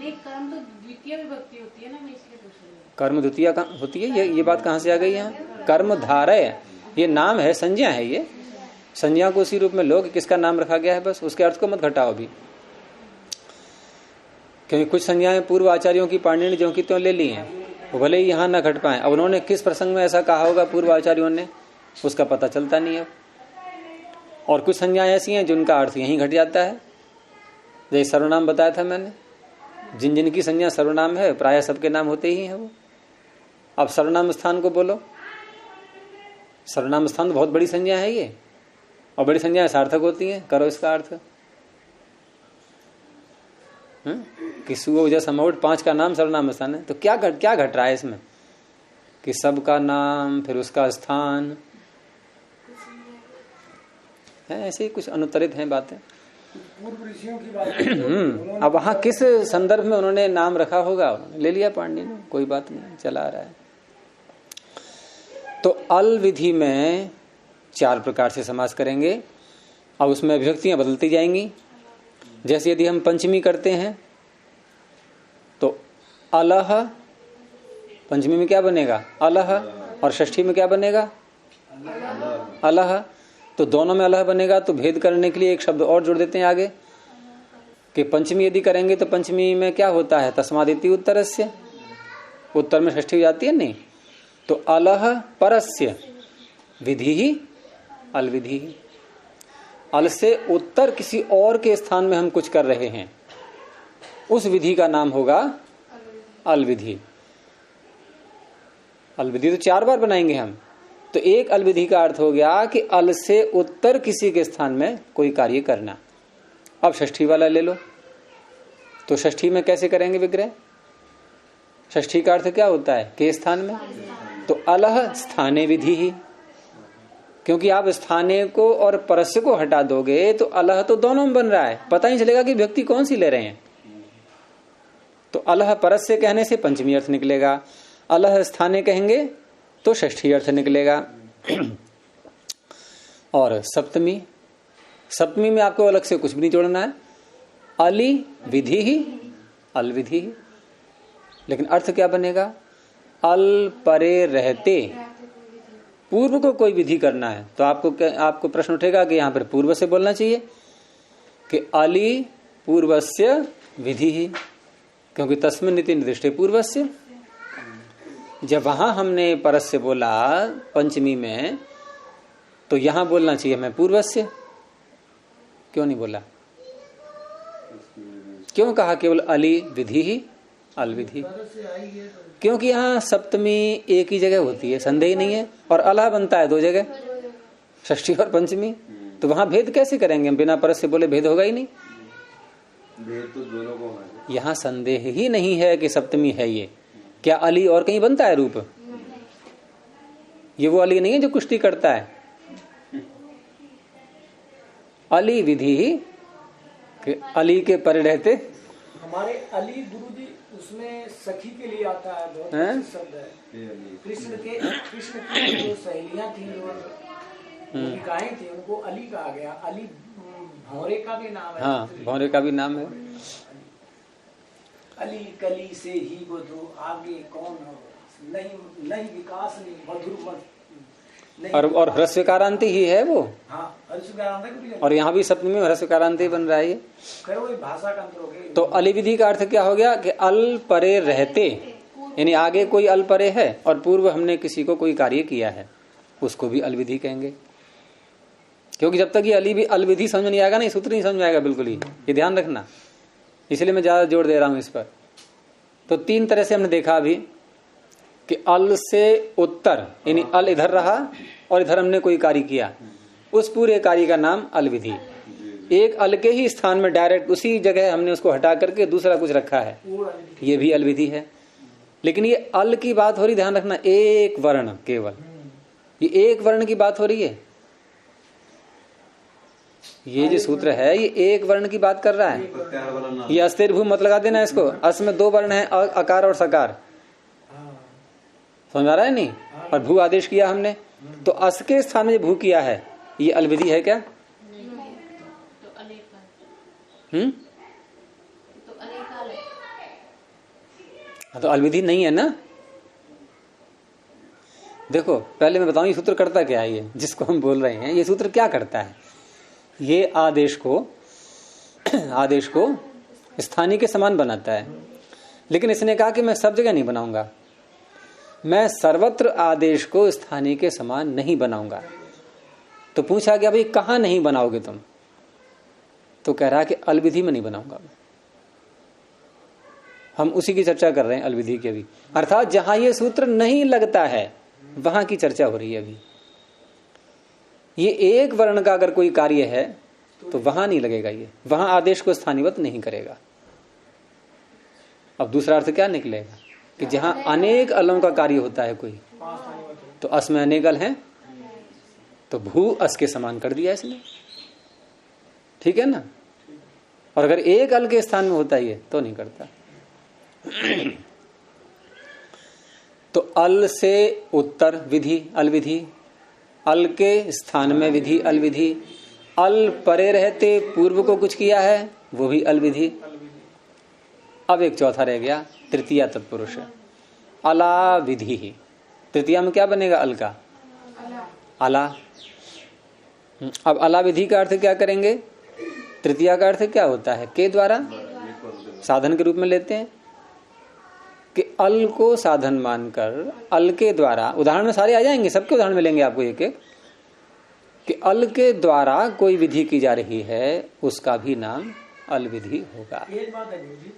कर्म तो द्वितीय विभक्ति होती है ना, मैं इसलिए पूछ रही हूं। कर्म द्वितीय होती है, ये बात कहाँ से आ गई यहाँ? कर्मधारय ये नाम है, संज्ञा है, ये संज्ञा को उसी रूप में लो कि किसका नाम रखा गया है, बस उसके अर्थ को मत घटाओ अभी, क्योंकि कुछ संज्ञाएं पूर्व आचार्यों की पाणिनि ज्यों की त्यों ले ली हैं, वो भले ही यहाँ ना घट पाए। अब उन्होंने किस प्रसंग में ऐसा कहा होगा पूर्व आचार्यों ने, उसका पता चलता नहीं है। और कुछ संज्ञाएं ऐसी हैं जिनका अर्थ यहीं घट जाता है, जैसे सर्वनाम बताया था मैंने, जिन जिन की संज्ञा सर्वनाम है प्राय सबके नाम होते ही हैं वो। अब सर्वनाम स्थान को बोलो, सर्वनाम स्थान तो बहुत बड़ी संज्ञा है ये, और बड़ी संज्ञाएं सार्थक होती हैं, करो इसका अर्थ। कि सुओ समौट 5 का नाम सर्वनाम स्थान है, तो क्या घट रहा है इसमें कि सबका नाम फिर उसका स्थान है, ऐसे ही कुछ अनुत्तरित हैं बातें। पूर्व ऋषियों की बात अब वहां किस संदर्भ में उन्होंने नाम रखा होगा, ले लिया पांडे ने, कोई बात नहीं, चला आ रहा है। तो अल विधि में 4 प्रकार से समास करेंगे, अब उसमें विभक्तियां बदलती जाएंगी। जैसे यदि हम पंचमी करते हैं तो अलह, पंचमी में क्या बनेगा, अलह, और षष्ठी में क्या बनेगा, अलह। तो दोनों में अलह बनेगा, तो भेद करने के लिए एक शब्द और जोड़ देते हैं आगे कि पंचमी यदि करेंगे तो पंचमी में क्या होता है, तस्मादिति उत्तरस्य, उत्तर में षष्ठी हो जाती है नहीं, तो अलह परस्य विधि ही अल विधि ही। अल से उत्तर किसी और के स्थान में हम कुछ कर रहे हैं, उस विधि का नाम होगा अल विधि। अल विधि तो 4 बार बनाएंगे हम, तो एक अल विधि का अर्थ हो गया कि अल से उत्तर किसी के स्थान में कोई कार्य करना। अब षष्ठी वाला ले लो, तो षष्ठी में कैसे करेंगे विग्रह? षष्ठी का अर्थ क्या होता है, के स्थान में, तो अलह स्थाने विधि ही, क्योंकि आप स्थाने को और परस्य को हटा दोगे तो अलह तो दोनों में बन रहा है, पता ही चलेगा कि व्यक्ति कौन सी ले रहे हैं। तो अलह परस्य कहने से पंचमी अर्थ निकलेगा, अलह स्थाने कहेंगे तो षष्ठी अर्थ निकलेगा। और सप्तमी, सप्तमी में आपको अलग से कुछ भी नहीं जोड़ना है, अली विधि ही अल विधि ही, लेकिन अर्थ क्या बनेगा, अल परे रहते पूर्व को कोई विधि करना है, तो आपको प्रश्न उठेगा कि यहां पर पूर्व से बोलना चाहिए कि अली पूर्वस्य विधि ही, क्योंकि तस्मिन् इति निर्दिष्टे पूर्वस्य। जब वहां हमने परस्य बोला पंचमी में, तो यहां बोलना चाहिए हमें पूर्वस्य, क्यों नहीं बोला? क्यों कहा केवल अली विधि ही अल विधि? क्योंकि यहाँ सप्तमी एक ही जगह होती है, संदेह नहीं है, और अलह बनता है 2 जगह, षष्ठी और पंचमी, तो वहां भेद कैसे करेंगे हम? बिना परस्य बोले भेद होगा ही नहीं। भेद तो दोनों को होना चाहिए। यहाँ संदेह ही नहीं है कि सप्तमी है ये। क्या अली और कहीं बनता है रूप? ये वो अली नहीं है जो कुश्ती करता है। अली विधि ही, अली के परे रहते। हमारे अली गुरुजी उसमें सखी के लिए आता है, बहुत अच्छा शब्द है। कृष्ण की जो सहेलियां थी, जो निकाएं थी, उनको अली कहा गया। अली भौरे का भी नाम है। हाँ, भौरे का भी नाम है। अली कली से ही बधु आगे कौन हो, नहीं विकास नहीं मधुर और ह्रस्वकारांति ही है वो। हाँ, ह्रस्वकारांति। और यहाँ भी सप्तमी में ह्रस्वकारांति बन रहा है ये। भाषा का अंतर हो गया। तो अली विधि का अर्थ क्या हो गया कि अल परे रहते, यानी आगे कोई अल परे है और पूर्व हमने किसी को कोई कार्य किया है, उसको भी अल विधि कहेंगे। क्योंकि जब तक ये अली भी अल विधि समझ नहीं आएगा ना, सूत्र नहीं समझ आएगा बिल्कुल ही, ये ध्यान रखना। इसलिए मैं ज्यादा जोर दे रहा हूं इस पर। तो 3 तरह से हमने देखा अभी कि अल से उत्तर, यानी अल इधर रहा और इधर हमने कोई कार्य किया, उस पूरे कार्य का नाम अल विधि। एक अल के ही स्थान में डायरेक्ट उसी जगह हमने उसको हटा करके दूसरा कुछ रखा है, ये भी अल विधि है। लेकिन ये अल की बात हो रही, ध्यान रखना, एक वर्ण, केवल ये एक वर्ण की बात हो रही है। ये जो सूत्र है ये एक वर्ण की बात कर रहा है। ये अस्थिर भू मत लगा देना इसको। अस में 2 वर्ण है, अकार और सकार, समझ आ रहा है नहीं? और भू आदेश किया हमने, तो अस के स्थान में भू किया है, ये अल विधि है क्या? तो अल विधि नहीं है ना। देखो पहले मैं बताऊं ये सूत्र करता क्या है, ये जिसको हम बोल रहे हैं, ये सूत्र क्या करता है? ये आदेश को स्थानीय के समान बनाता है। लेकिन इसने कहा कि मैं सब जगह नहीं बनाऊंगा, मैं सर्वत्र आदेश को स्थानीय के समान नहीं बनाऊंगा। तो पूछा गया भाई कहां नहीं बनाओगे तुम? तो कह रहा कि अल विधि में नहीं बनाऊंगा मैं। हम उसी की चर्चा कर रहे हैं, अल विधि की अभी, अर्थात जहां ये सूत्र नहीं लगता है वहां की चर्चा हो रही है अभी। ये एक वर्ण का अगर कोई कार्य है तो वहां नहीं लगेगा, ये वहां आदेश को स्थानीयवत नहीं करेगा। अब दूसरा अर्थ क्या निकलेगा कि जहां अनेक अलों का कार्य होता है कोई, तो अस में अनेक अल हैं, तो भू अस के समान कर दिया इसने, ठीक है ना। और अगर एक अल के स्थान में होता है तो नहीं करता। तो अल से उत्तर विधि अल विधि, अल के स्थान में विधि अल विधि, अल परे रहते पूर्व को कुछ किया है वो भी अल विधि। अब एक चौथा रह गया, तृतीया तत्पुरुष, अला विधि ही। तृतीया में क्या बनेगा? अल का अला। अब अला विधि का अर्थ क्या करेंगे? तृतीया का अर्थ क्या होता है? के द्वारा साधन के रूप में लेते हैं कि अल को साधन मानकर अल के द्वारा, उदाहरण में सारे आ जाएंगे, सबके उदाहरण मिलेंगे आपको एक एक, कि अल के द्वारा कोई विधि की जा रही है, उसका भी नाम अल विधि होगा। एक बात है गुरु जी,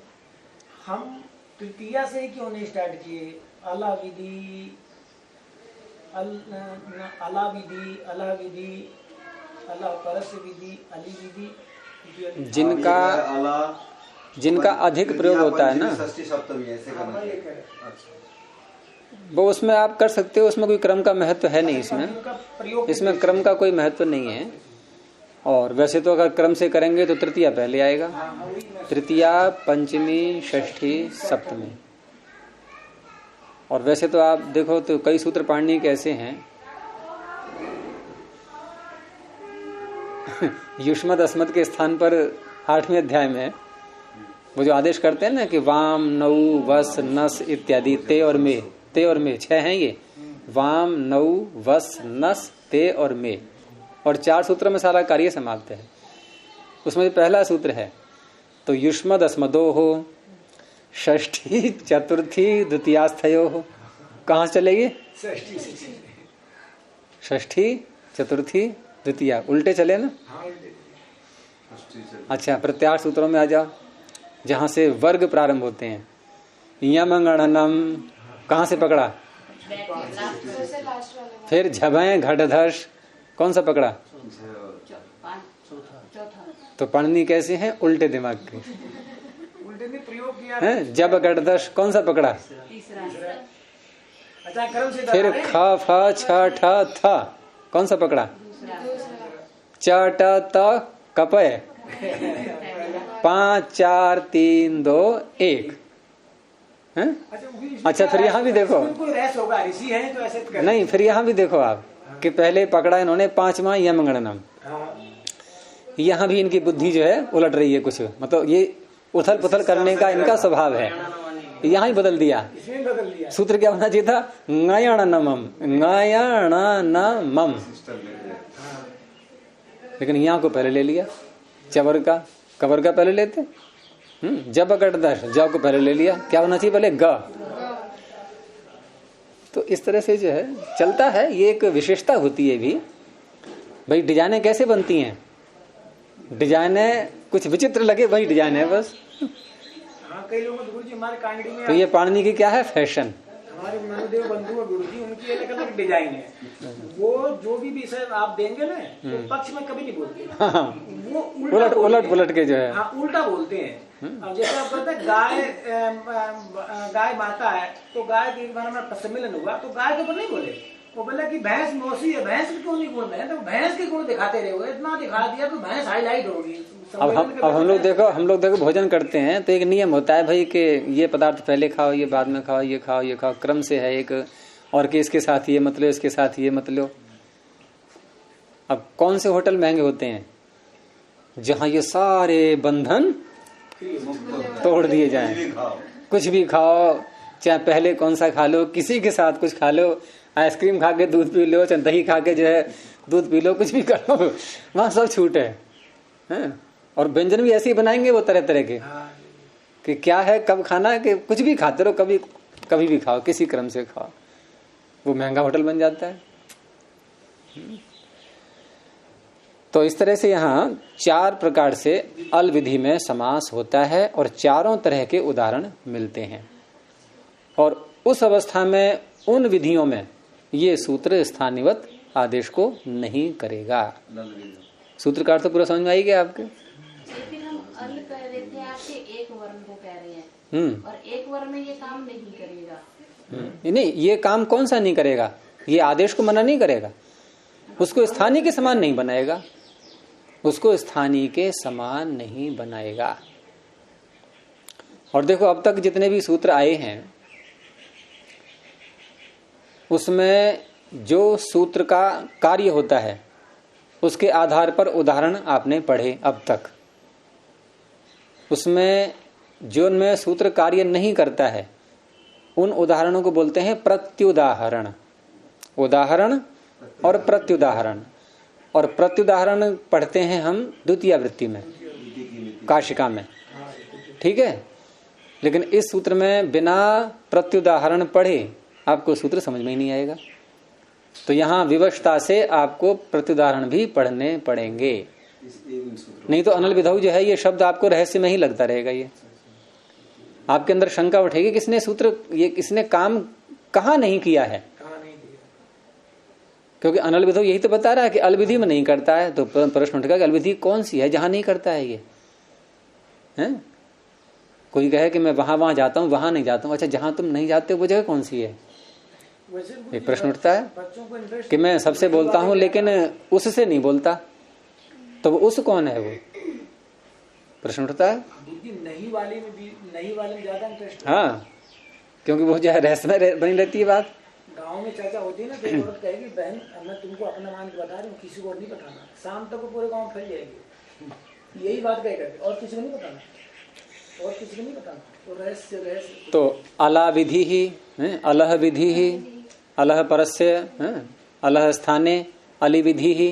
हम तृतीया से ही क्यों नहीं स्टार्ट किए? अला विधि, अला विधि, अला विधि, अला परस विधि, अली विधि, जिनका अधिक प्रयोग होता है ना, वो उसमें आप कर सकते हो, उसमें कोई क्रम का महत्व है नहीं, इसमें क्रम का कोई महत्व नहीं है। और वैसे तो अगर क्रम से करेंगे तो तृतीया पहले आएगा, तृतीया, पंचमी, षष्ठी, सप्तमी। और वैसे तो आप देखो तो कई सूत्र पाणिनि के ऐसे हैं युष्मद अस्मद के स्थान पर 8वें अध्याय में वो जो आदेश करते हैं ना कि वाम, नौ, वस, नस इत्यादि, ते और मे, 6 हैं ये, वाम, नौ, वस, नस, ते और मे, और 4 सूत्रों में सारा कार्य समाप्त है। उसमें पहला सूत्र है तो युष्मद अस्मदो हो, षष्ठी, चतुर्थी, द्वितीयास्थयो हो। कहाँ चलेगी? षष्ठी, चतुर्थी, द्वितीया, उल्टे चले ना? अच्छा, प्रत्याहार सूत्रों में आ जाओ, जहां से वर्ग प्रारंभ होते हैं। यमगणनम कहां से पकड़ा? फिर झभय, घटधर्ष, कौन सा पकड़ा? तो पढ़नी कैसे हैं? उल्टे दिमाग के, उल्टे में प्रयोग किया है। जब घटधर्ष कौन सा पकड़ा? अच्छा, क्रम से फिर ख, फ, छ, ठ, थ कौन सा पकड़ा? च, ट, त, कपय, 5, 4, 3, 2, 1 है? अच्छा, फिर यहाँ भी देखो, होगा, ऋषि है तो ऐसे नहीं, फिर यहाँ भी देखो आप कि पहले पकड़ा इन्होंने 5वां यमगणनम, यहाँ भी इनकी बुद्धि जो है उलट रही है कुछ, मतलब ये उथल पुथल करने का इनका स्वभाव है, यहाँ ही बदल दिया। सूत्र क्या होना चाहिए था? ngayणनमम, ngayणनमम, लेकिन यहाँ को पहले ले लिया। चवर का, कवर का पहले लेते, जब घटधर्ष, जब को पहले ले लिया। क्या होना चाहिए पहले? ग। तो इस तरह से जो है चलता है, ये एक विशेषता होती है भी। भाई डिजाइनें कैसे बनती हैं? डिजाइनें कुछ विचित्र लगे वही डिजाइन है बस। कई लोग गुरुजी हमारे कांगड़ी में, तो ये पाणिनि की क्या है? फैशन। हमारे मनुदेव बंधु है गुरुजी, उनकी अलग अलग डिजाइन है। वो जो भी विषय आप देंगे ना, तो पक्ष में कभी नहीं बोलते। वो उलट पुलट के जो है, हाँ, उल्टा बोलते हैं। अब जैसे आप कहते हैं गाय माता है, तो गाय के एक बार हमारा सम्मेलन हुआ, तो गाय के ऊपर नहीं बोले, वो बोला कि भैंस मौसी है, भैंस के क्यों नहीं गुण है? तो भैंस के गुण दिखाते रहे, इतना दिखा दिया तो भैंस हाईलाइट होगी। अब हम लोग देखो भोजन करते हैं तो एक नियम होता है भाई कि ये पदार्थ पहले खाओ, ये बाद में खाओ, ये खाओ, ये खाओ, क्रम से है एक, और कि इसके साथ ये मत लो, इसके साथ ये मत लो। अब कौन से होटल महंगे होते हैं जहां ये सारे बंधन तोड़ दिए जाएं? कुछ भी खाओ, चाहे पहले कौन सा खा लो, किसी के साथ कुछ खा लो, आइसक्रीम खा के दूध पी लो, चाहे दही खा के जो है दूध पी लो, कुछ भी कर लो, वहां सब छूट है। और व्यंजन भी ऐसे ही बनाएंगे वो तरह तरह के, कि क्या है, कब खाना है, कि कुछ भी खाते रहो, कभी भी खाओ, किसी क्रम से खाओ, वो महंगा होटल बन जाता है। तो इस तरह से यहाँ 4 प्रकार से अल विधि में समास होता है और चारों तरह के उदाहरण मिलते हैं। और उस अवस्था में उन विधियों में ये सूत्र स्थानिवत आदेश को नहीं करेगा। सूत्र का अर्थ पूरा समझ में आई गया आपके? फिर हम अल कह रहे थे, आपके एक वर्ण को कह रहे हैं, और एक वर्ण में ये काम नहीं करेगा। नहीं, ये काम कौन सा नहीं करेगा? ये आदेश को मना नहीं करेगा, उसको स्थानीय के समान नहीं बनाएगा, उसको स्थानीय के समान नहीं बनाएगा। और देखो अब तक जितने भी सूत्र आए हैं उसमें जो सूत्र का कार्य होता है उसके आधार पर उदाहरण आपने पढ़े अब तक। उसमें जो उनमें सूत्र कार्य नहीं करता है उन उदाहरणों को बोलते हैं प्रत्युदाहरण। उदाहरण और प्रत्युदाहरण। और प्रत्युदाहरण पढ़ते हैं हम द्वितीय वृत्ति में, काशिका में, ठीक है। लेकिन इस सूत्र में बिना प्रत्युदाहरण पढ़े आपको सूत्र समझ में ही नहीं आएगा। तो यहाँ विवशता से आपको प्रत्युदाहरण भी पढ़ने पड़ेंगे, नहीं तो अनल विधौ जो है ये शब्द आपको रहस्य में ही लगता रहेगा। ये आपके अंदर शंका उठेगी किसने सूत्र, ये किसने काम कहाँ नहीं किया है, क्योंकि अनल विधौ यही तो बता रहा है कि अलविधि में नहीं करता है। तो प्रश्न उठेगा कि अलविधि कौन सी है जहां नहीं करता है ये, हैं? कोई कहे कि मैं वहां जाता हूं, वहां नहीं जाता हूं। अच्छा, जहां तुम नहीं जाते वो जगह कौन सी है? एक प्रश्न उठता है कि मैं सबसे बोलता हूं लेकिन उससे नहीं बोलता, तो वो उस कौन है? वो प्रश्न उठता है। नहीं वाले में ज्यादा इंटरेस्ट। हाँ, क्योंकि वो जो है रहस्य में बनी रहती है बात। गांव में चर्चा होती है ना, तो औरत कहेगी बहन मैं तुमको अपना मान के बता रही हूँ, किसी को नहीं बताना, शाम तक वो पूरे गांव फैल जाएगी। यही बात कह करके, और किसी को नहीं बताना, और किसी को नहीं बताना, तो रहस्य। तो अला विधि ही, अलह विधि ही, अलह परस्य, अलह स्थाने, अली विधि ही,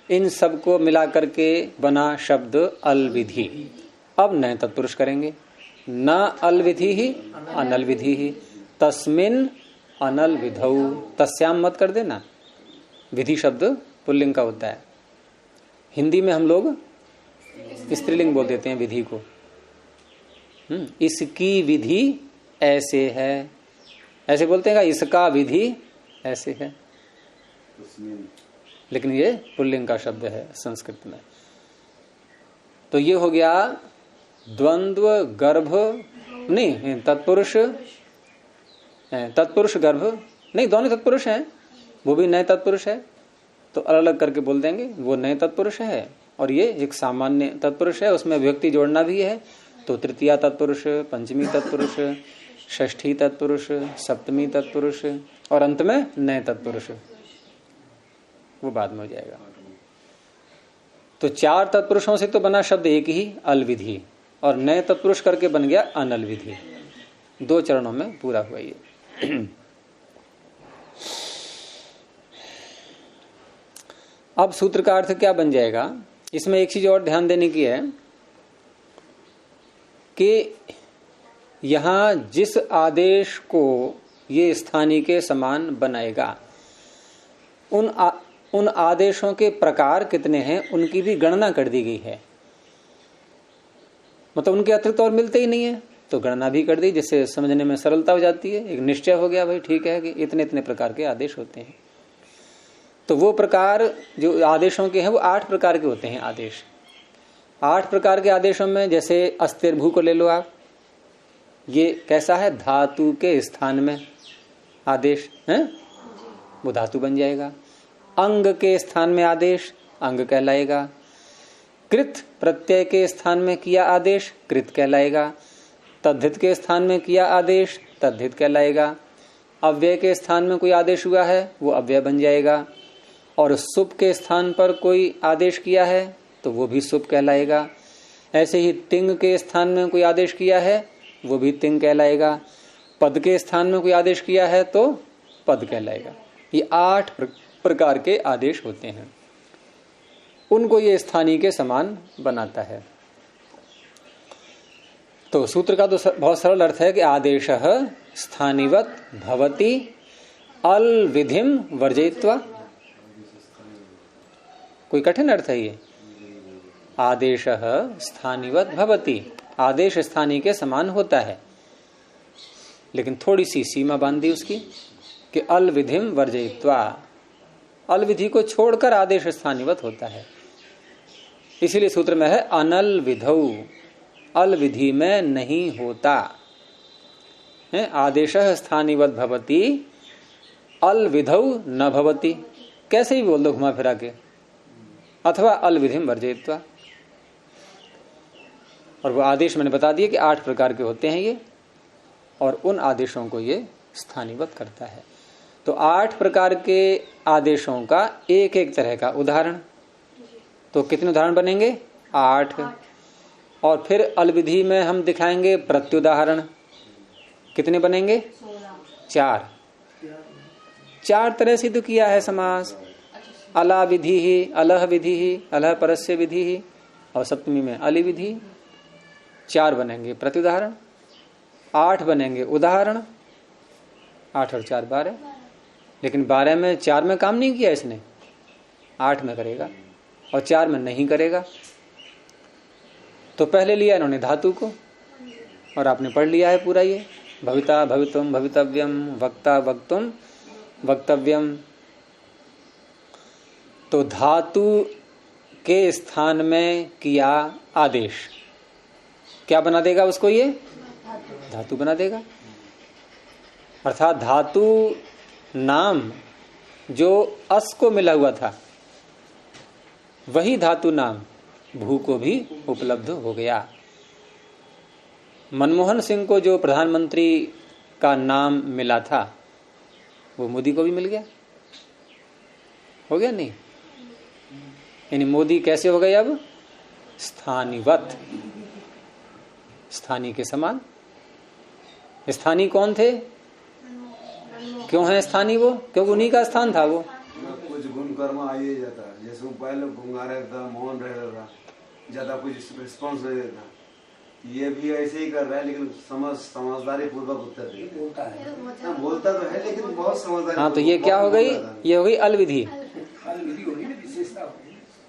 इन सब को मिला करके बना शब्द अल विधि। अब नए तत्पुरुष करेंगे। न अल विधि ही अनल विधि ही, तस्मिन अनल विधौ, तस्याम मत कर देना। विधि शब्द पुल्लिंग का होता है। हिंदी में हम लोग स्त्रीलिंग बोल देते हैं विधि को। इसकी विधि ऐसे है, ऐसे बोलते हैं। इसका विधि ऐसे है, लेकिन ये पुल्लिंग का शब्द है संस्कृत में। तो ये हो गया द्वंद्व गर्भ, नहीं तत्पुरुष, तत्पुरुष गर्भ नहीं, दोनों तत्पुरुष हैं, वो भी नए तत्पुरुष है। तो अलग अलग करके बोल देंगे, वो नए तत्पुरुष है और ये एक सामान्य तत्पुरुष है, उसमें व्यक्ति जोड़ना भी है। तो तृतीया तत्पुरुष, पंचमी तत्पुरुष, षष्ठी तत्पुरुष, सप्तमी तत्पुरुष और अंत में नए तत्पुरुष, वो बाद में हो जाएगा। तो चार तत्पुरुषों से तो बना शब्द एक ही अल विधि, और नए तत्पुरुष करके बन गया अनल विधि। दो चरणों में पूरा हुआ ये। अब सूत्र का अर्थ क्या बन जाएगा? इसमें एक चीज और ध्यान देने की है कि यहां जिस आदेश को ये स्थानीय के समान बनाएगा, उन आदेशों के प्रकार कितने हैं उनकी भी गणना कर दी गई है। मतलब उनके अतिरिक्त और मिलते ही नहीं है, तो गणना भी कर दी, जिससे समझने में सरलता हो जाती है। एक निश्चय हो गया भाई, ठीक है कि इतने इतने प्रकार के आदेश होते हैं। तो वो प्रकार जो आदेशों के हैं वो 8 प्रकार के होते हैं आदेश। 8 प्रकार के आदेशों में जैसे अस्थिर्भू को ले लो आप, ये कैसा है? धातु के स्थान में आदेश है, वो धातु बन जाएगा। अंग के स्थान में आदेश अंग कहलाएगा। कृत प्रत्यय के स्थान में किया आदेश कृत कहलाएगा। तद्धित के स्थान में किया आदेश तद्धित कहलाएगा। अव्यय के स्थान में कोई आदेश हुआ है वो अव्यय बन जाएगा। और सुप के स्थान पर कोई आदेश किया है तो वो भी सुप कहलाएगा। ऐसे ही तिंग के स्थान में कोई आदेश किया है वो भी तिंग कहलाएगा। पद के स्थान में कोई आदेश किया है तो पद कहलाएगा। ये 8 प्रकार के आदेश होते हैं, उनको ये स्थानीय के समान बनाता है। तो सूत्र का तो बहुत सरल अर्थ है कि आदेशः स्थानिवत् भवति अल विधिम वर्जयित्वा। कोई कठिन अर्थ है ये? आदेशः स्थानिवत् भवति, आदेश स्थानीय के समान होता है, लेकिन थोड़ी सी सीमा बांध दी उसकी कि अल विधिम वर्जयित्वा, अल विधि को छोड़कर आदेश स्थानीवत होता है। इसीलिए सूत्र में है अनल विधौ, अल विधि में नहीं होता है। आदेशः स्थानीवत भवति अल विधौ न भवति, कैसे भी बोल दो घुमा फिरा के, अथवा अल विधिम वर्जयित्वा। और वो आदेश मैंने बता दिए कि 8 प्रकार के होते हैं ये, और उन आदेशों को ये स्थानीवत करता है। तो 8 प्रकार के आदेशों का एक एक तरह का उदाहरण, तो कितने उदाहरण बनेंगे? 8। और फिर अल विधि में हम दिखाएंगे प्रत्युदाहरण, कितने बनेंगे? 4। 4 तरह से तो किया है समास। अला विधि ही, अलह विधि ही, अलह परस्य विधि ही, और सप्तमी में अली विधि। 4 बनेंगे प्रत्युदाहरण, 8 बनेंगे उदाहरण। 8 और 4 12, लेकिन 12 में 4 में काम नहीं किया इसने, 8 में करेगा और 4 में नहीं करेगा। तो पहले लिया इन्होंने धातु को, और आपने पढ़ लिया है पूरा ये, भविता भवितुम भवितव्यम, वक्ता वक्तुम वक्तव्यम। तो धातु के स्थान में किया आदेश, क्या बना देगा उसको? ये धातु बना देगा। अर्थात धातु नाम जो अस को मिला हुआ था, वही धातु नाम भू को भी उपलब्ध हो गया। मनमोहन सिंह को जो प्रधानमंत्री का नाम मिला था, वो मोदी को भी मिल गया, हो गया नहीं? यानी मोदी कैसे हो गए अब? स्थानीवत, स्थानीय के समान। स्थानीय कौन थे? क्यों है स्थानीय वो? क्योंकि उन्हीं का स्थान था वो। कुछ गुण कर्म आ ही जाता है, जैसे वो पहले गुंगा रहता, मौन रहता था, ज्यादा कुछ रिस्पॉन्स नहीं देता। ये भी ऐसे ही कर रहा है, लेकिन समझदारी पूर्वक उत्तर देता है। बोलता तो है लेकिन बहुत समझदारी। हाँ, तो ये क्या हो गई? ये हो गई अलविधि।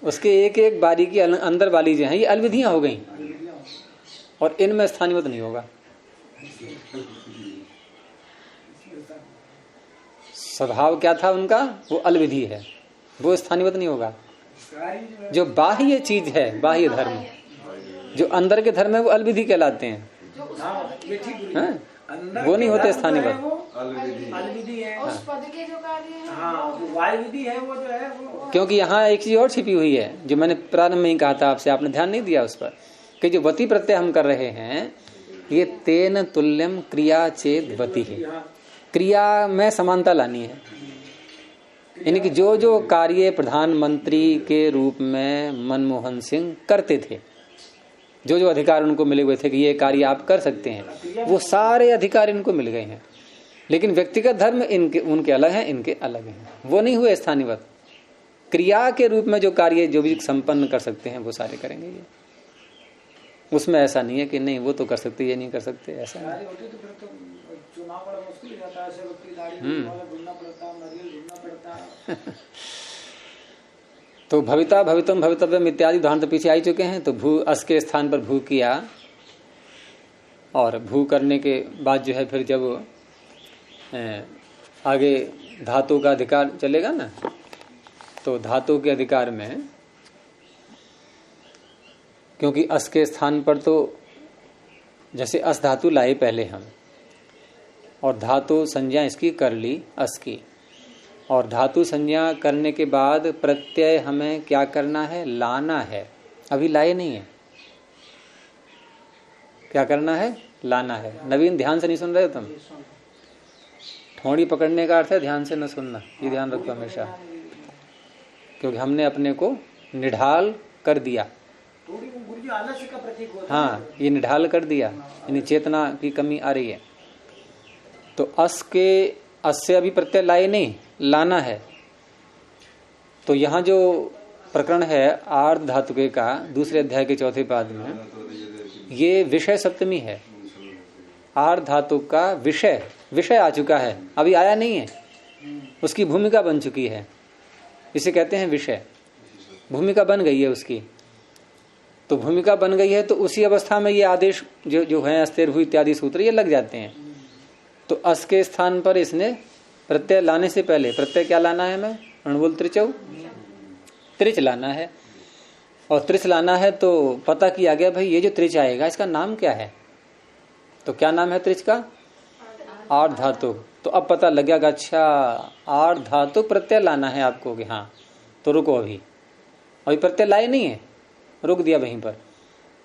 उसके एक एक बारी की अंदर वाली जो है ये अलविधियां हो गई, और इनमें स्थानीयवत नहीं होगा। स्वभाव क्या था उनका? वो अलविधि है, वो स्थानीयवत नहीं होगा। जो बाह्य चीज है, बाह्य धर्म, जो अंदर के धर्म है, वो अलविधि कहलाते हैं। वो नहीं होते स्थानीयवत। अलविधि है उस पद के जो कार्य है, हाँ, वायु विधि है वो जो है वो। क्योंकि यहाँ एक चीज और छिपी हुई है, जो मैंने प्रारंभ में ही कहा था आपसे, आपने ध्यान नहीं दिया उस पर, कि जो वती प्रत्यय हम कर रहे हैं, ये तेन तुल्यम क्रिया चेद वती है। क्रिया में समानता लानी है, यानी कि जो जो कार्य प्रधानमंत्री के रूप में मनमोहन सिंह करते थे, जो जो अधिकार उनको मिले हुए थे कि ये कार्य आप कर सकते हैं, वो सारे अधिकार इनको मिल गए हैं। लेकिन व्यक्तिगत धर्म इनके उनके अलग हैं, इनके अलग हैं, वो नहीं हुए स्थानीयवत। क्रिया के रूप में जो कार्य जो भी संपन्न कर सकते हैं वो सारे करेंगे ये। उसमें ऐसा नहीं है कि नहीं वो तो कर सकते, ये नहीं कर सकते, ऐसा नहीं। चुनाव बड़ा मुश्किल जाता है, ढूंढना पड़ता। तो भविता भवितम भवितव्यम इत्यादि उदाहरण तो पीछे आ ही चुके हैं। तो भू अस के स्थान पर भू किया, और भू करने के बाद जो है फिर जब आगे धातु का अधिकार चलेगा ना, तो धातु के अधिकार में, क्योंकि अस के स्थान पर तो जैसे अस धातु लाए पहले हम, और धातु संज्ञा इसकी कर ली अस की, और धातु संज्ञा करने के बाद प्रत्यय हमें क्या करना है? लाना है। अभी लाए नहीं है, क्या करना है? लाना है। नवीन ध्यान से नहीं सुन रहे हो तुम? ठोड़ी पकड़ने का अर्थ है ध्यान से न सुनना, ये ध्यान रखो हमेशा, क्योंकि हमने अपने को निढाल कर दिया। आलस्य का प्रतीक होता है। हाँ, ये निढाल कर दिया, यानी चेतना की कमी आ रही है। तो अस से अभी प्रत्यय लाए नहीं, लाना है। तो यहाँ जो प्रकरण है आर्ध धातुके का दूसरे अध्याय के चौथे पाद में, ये विषय सप्तमी है। आर्ध धातु का विषय आ चुका है, अभी आया नहीं है, उसकी भूमिका बन चुकी है, इसे कहते हैं विषय। भूमिका बन गई है उसकी, तो भूमिका बन गई है, तो उसी अवस्था में ये आदेश जो है अस्थिर हुई इत्यादि सूत्र ये लग जाते हैं। तो अस के स्थान पर इसने प्रत्यय लाने से पहले, प्रत्यय क्या लाना है? हमें अणुबोल त्रिचौ, त्रिच लाना है। और त्रिच लाना है तो पता किया गया भाई ये जो त्रिच आएगा इसका नाम क्या है? तो क्या नाम है त्रिच का? आर्ध धातु। तो अब पता लग गया, अच्छा आर्ध धातु प्रत्यय लाना है आपको कि हाँ, तो रुको, अभी प्रत्यय लाए नहीं है, रुक दिया वहीं पर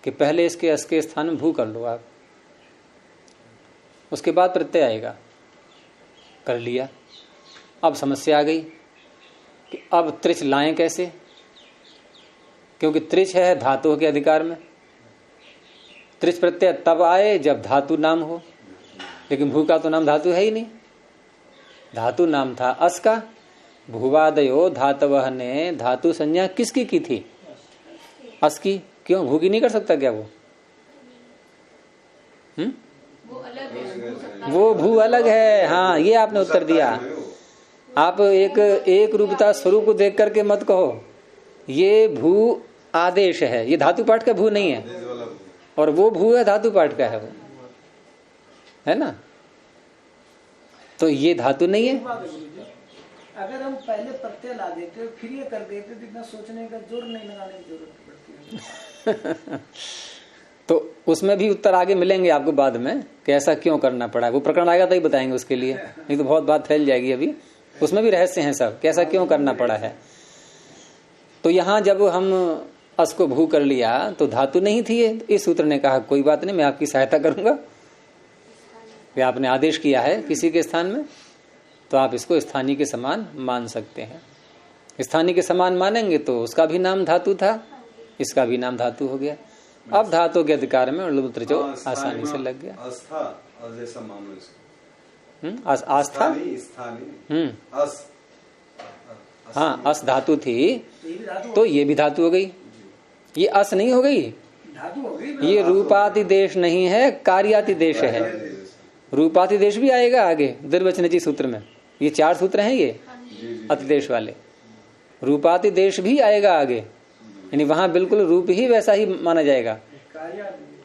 कि पहले इसके अस के स्थान में भू कर लो आप, उसके बाद प्रत्यय आएगा, कर लिया। अब समस्या आ गई कि अब त्रिच लाएं कैसे, क्योंकि त्रिच है धातु के अधिकार में। त्रिच प्रत्यय तब आए जब धातु नाम हो, लेकिन भू का तो नाम धातु है ही नहीं। धातु नाम था अस का, भूवादयो धातवः ने धातु संज्ञा किसकी की थी? अस की। क्यों? भू की नहीं कर सकता क्या वो? वो अलग है, वो भू अलग है। हाँ, ये आपने उत्तर दिया। आप एक रूपता स्वरूप को देख करके मत कहो ये भू आदेश है, ये धातु पाठ का भू नहीं है, और वो भू है धातु पाठ का है, वो है ना। तो ये धातु नहीं है। अगर हम पहले प्रत्यय ला देते फिर ये कर देते तो इतना सोचने का जोर नहीं लगाने की जरूरत पड़ती है। तो उसमें भी उत्तर आगे मिलेंगे आपको बाद में कि ऐसा क्यों करना पड़ा। वो प्रकरण आएगा तो ही बताएंगे उसके लिए, नहीं तो बहुत बात फैल जाएगी। अभी उसमें भी रहस्य हैं सब, कैसा क्यों करना पड़ा है। तो यहाँ जब हम अस को भू कर लिया तो धातु नहीं थी ये। इस सूत्र ने कहा कोई बात नहीं, मैं आपकी सहायता करूंगा कि आपने आदेश किया है किसी के स्थान में, तो आप इसको स्थानीय के समान मान सकते हैं। स्थानीय के समान मानेंगे तो उसका भी नाम धातु था, इसका भी नाम धातु हो गया। अब धातु के अधिकार में लुत्र जो आसानी से लग गया। आस्था। हाँ, अस धातु थी तो ये भी धातु हो गई। ये अस नहीं हो गई, ये रूपातिदेश नहीं है, कार्यातिदेश है। रूपातिदेश भी आएगा आगे द्विवचनजी सूत्र में। ये 4 सूत्र हैं ये अतिदेश वाले। रूपातिदेश भी आएगा आगे, यानी वहां बिल्कुल रूप ही वैसा ही माना जाएगा।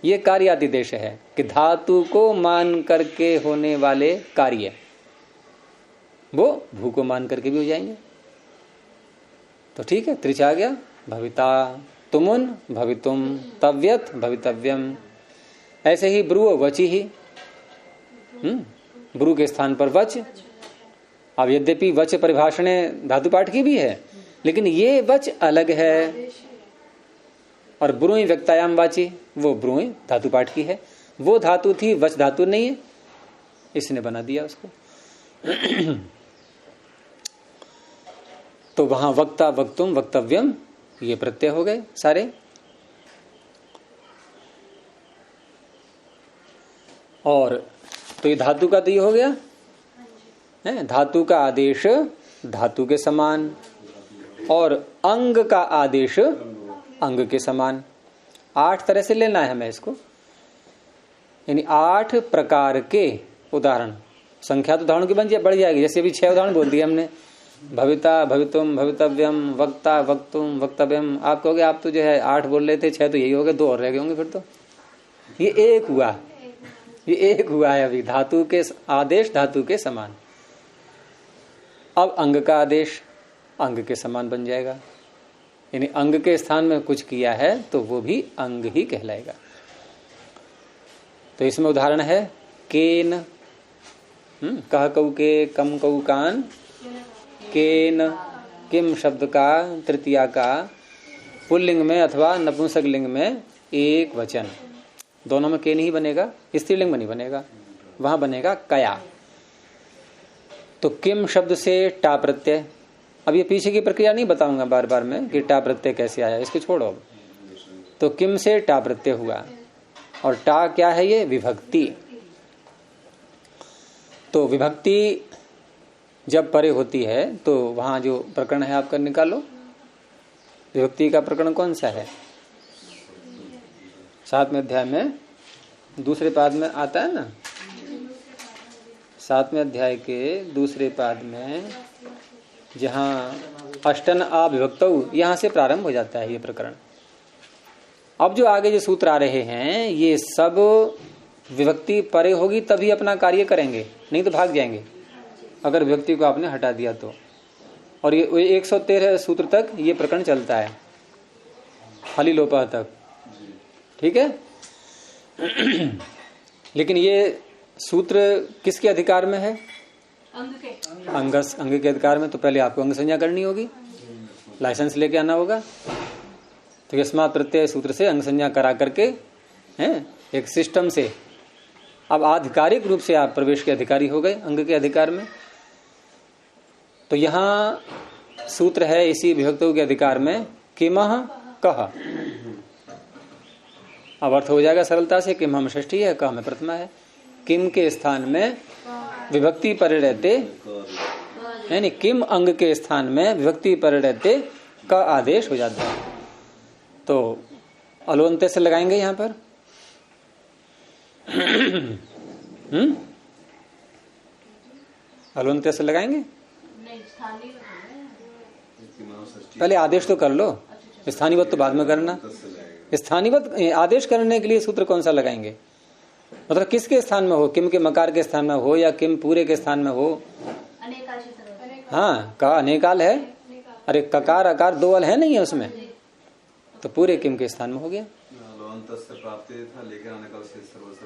ये कार्यातिदेश है कि धातु को मान करके होने वाले कार्य वो भू को मान करके भी हो जाएंगे। तो ठीक है, त्रिच आ गया। भविता तुमुन भवितुम तव्यत भवितव्यम। ऐसे ही ब्रुओ वची ही, ब्रु के स्थान पर वच। अब यद्यपि वच परिभाषणे धातु पाठ की भी है, लेकिन ये वच अलग है। और ब्रुई व्यक्तायाम वाची, वो ब्रुई धातु पाठ की है। वो धातु थी, वच धातु नहीं है, इसने बना दिया उसको। तो वहां वक्ता वक्तुम वक्तव्यम ये प्रत्यय हो गए सारे। और तो ये धातु का तो ये हो गया है, धातु का आदेश धातु के समान और अंग का आदेश अंग के समान। 8 तरह से लेना है हमें इसको, यानी 8 प्रकार के उदाहरण। संख्या तो उदाहरण की बढ़ जाएगी। जैसे अभी 6 उदाहरण बोल दिए हमने, भविता भवितुम भवितव्यम वक्ता वक्तुम वक्तव्यम। आप कहोगे आप तो जो है 8 बोल रहे थे, 6 तो यही हो गए, 2 और रह गए होंगे। फिर तो ये एक हुआ, ये एक हुआ है अभी। धातु के आदेश धातु के समान। अब अंग का आदेश अंग के समान बन जाएगा, यानी अंग के स्थान में कुछ किया है तो वो भी अंग ही कहलाएगा। तो इसमें उदाहरण है केन, कह कऊ के, कम कऊ कान, केन किम शब्द का तृतीया का पुल्लिंग में अथवा नपुंसक लिंग में एक वचन। दोनों में केन ही बनेगा, स्त्रीलिंग में नहीं बनेगा, वहां बनेगा कया। तो किम शब्द से टा प्रत्यय। अब ये पीछे की प्रक्रिया नहीं बताऊंगा बार बार में कि टा प्रत्यय कैसे आया, इसको छोड़ो अब। तो किम से टा प्रत्यय हुआ, और टा क्या है? ये विभक्ति। तो विभक्ति जब परे होती है तो वहां जो प्रकरण है आपका निकालो। विभक्ति का प्रकरण कौन सा है? 7वें अध्याय में दूसरे पाद में आता है ना। 7वें अध्याय के दूसरे पाद में जहां अष्टन अविभक्त, यहां से प्रारंभ हो जाता है ये प्रकरण। अब जो आगे जो सूत्र आ रहे हैं ये सब विभक्ति परे होगी तभी अपना कार्य करेंगे, नहीं तो भाग जाएंगे अगर विभक्ति को आपने हटा दिया तो। और ये 113 सूत्र तक ये प्रकरण चलता है, हलिलोपा तक, ठीक है। लेकिन ये सूत्र किसके अधिकार में है? अंग के अधिकार में। तो पहले आपको अंग संज्ञा करनी होगी, लाइसेंस लेके आना होगा। तो यस्मात् प्रत्यय सूत्र से अंग संज्ञा करा करके हैं एक सिस्टम से अब आधिकारिक रूप से आप प्रवेश के अधिकारी हो गए अंग के अधिकार में। तो यहाँ सूत्र है इसी विभक्तों के अधिकार में किमह कह। अब अर्थ हो जाएगा सरलता से, किम हम षष्ठी है, कह में प्रथमा है। किम के स्थान में विभक्ति परे रहते यानी किम अंग के स्थान में विभक्ति परिणते का आदेश हो जाता है। तो अलवंते से लगाएंगे यहां पर। अलवंते से लगाएंगे। नहीं, स्थानीय पहले आदेश तो कर लो, स्थानीयवत तो बाद में करना। स्थानीयवत आदेश करने के लिए सूत्र कौन सा लगाएंगे? मतलब किसके स्थान में हो, किम के मकार के स्थान में हो या किम पूरे के स्थान में हो? हाँ, का अनेकाल है। अरे ककार अकार दो अल है नहीं है उसमें, तो पूरे किम के स्थान में हो गया।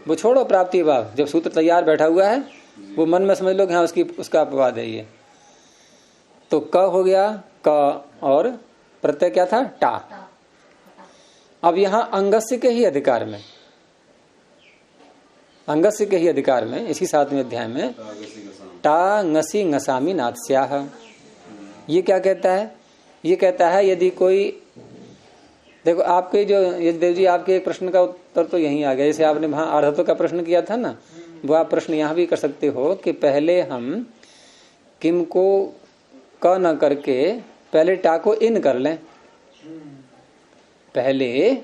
वो छोड़ो प्राप्ति भाव, जब सूत्र तैयार बैठा हुआ है वो मन में समझ लो कि हाँ उसका अपवाद है ये। तो क हो गया, क और प्रत्यय क्या था? टा। अब यहां अंगस्य के ही अधिकार में, अंगस्य के ही अधिकार में इसी 7वें अध्याय में टा ngसी ngसामि नात्स्याह, ये क्या कहता है? ये कहता है यदि कोई, देखो आपके जो यजदेव जी आपके एक प्रश्न का उत्तर तो यही आ गया, जैसे आपने वहां आर्धत्व का प्रश्न किया था ना, वो आप प्रश्न यहां भी कर सकते हो कि पहले हम किम को क न करके पहले टा को इन कर लें, पहले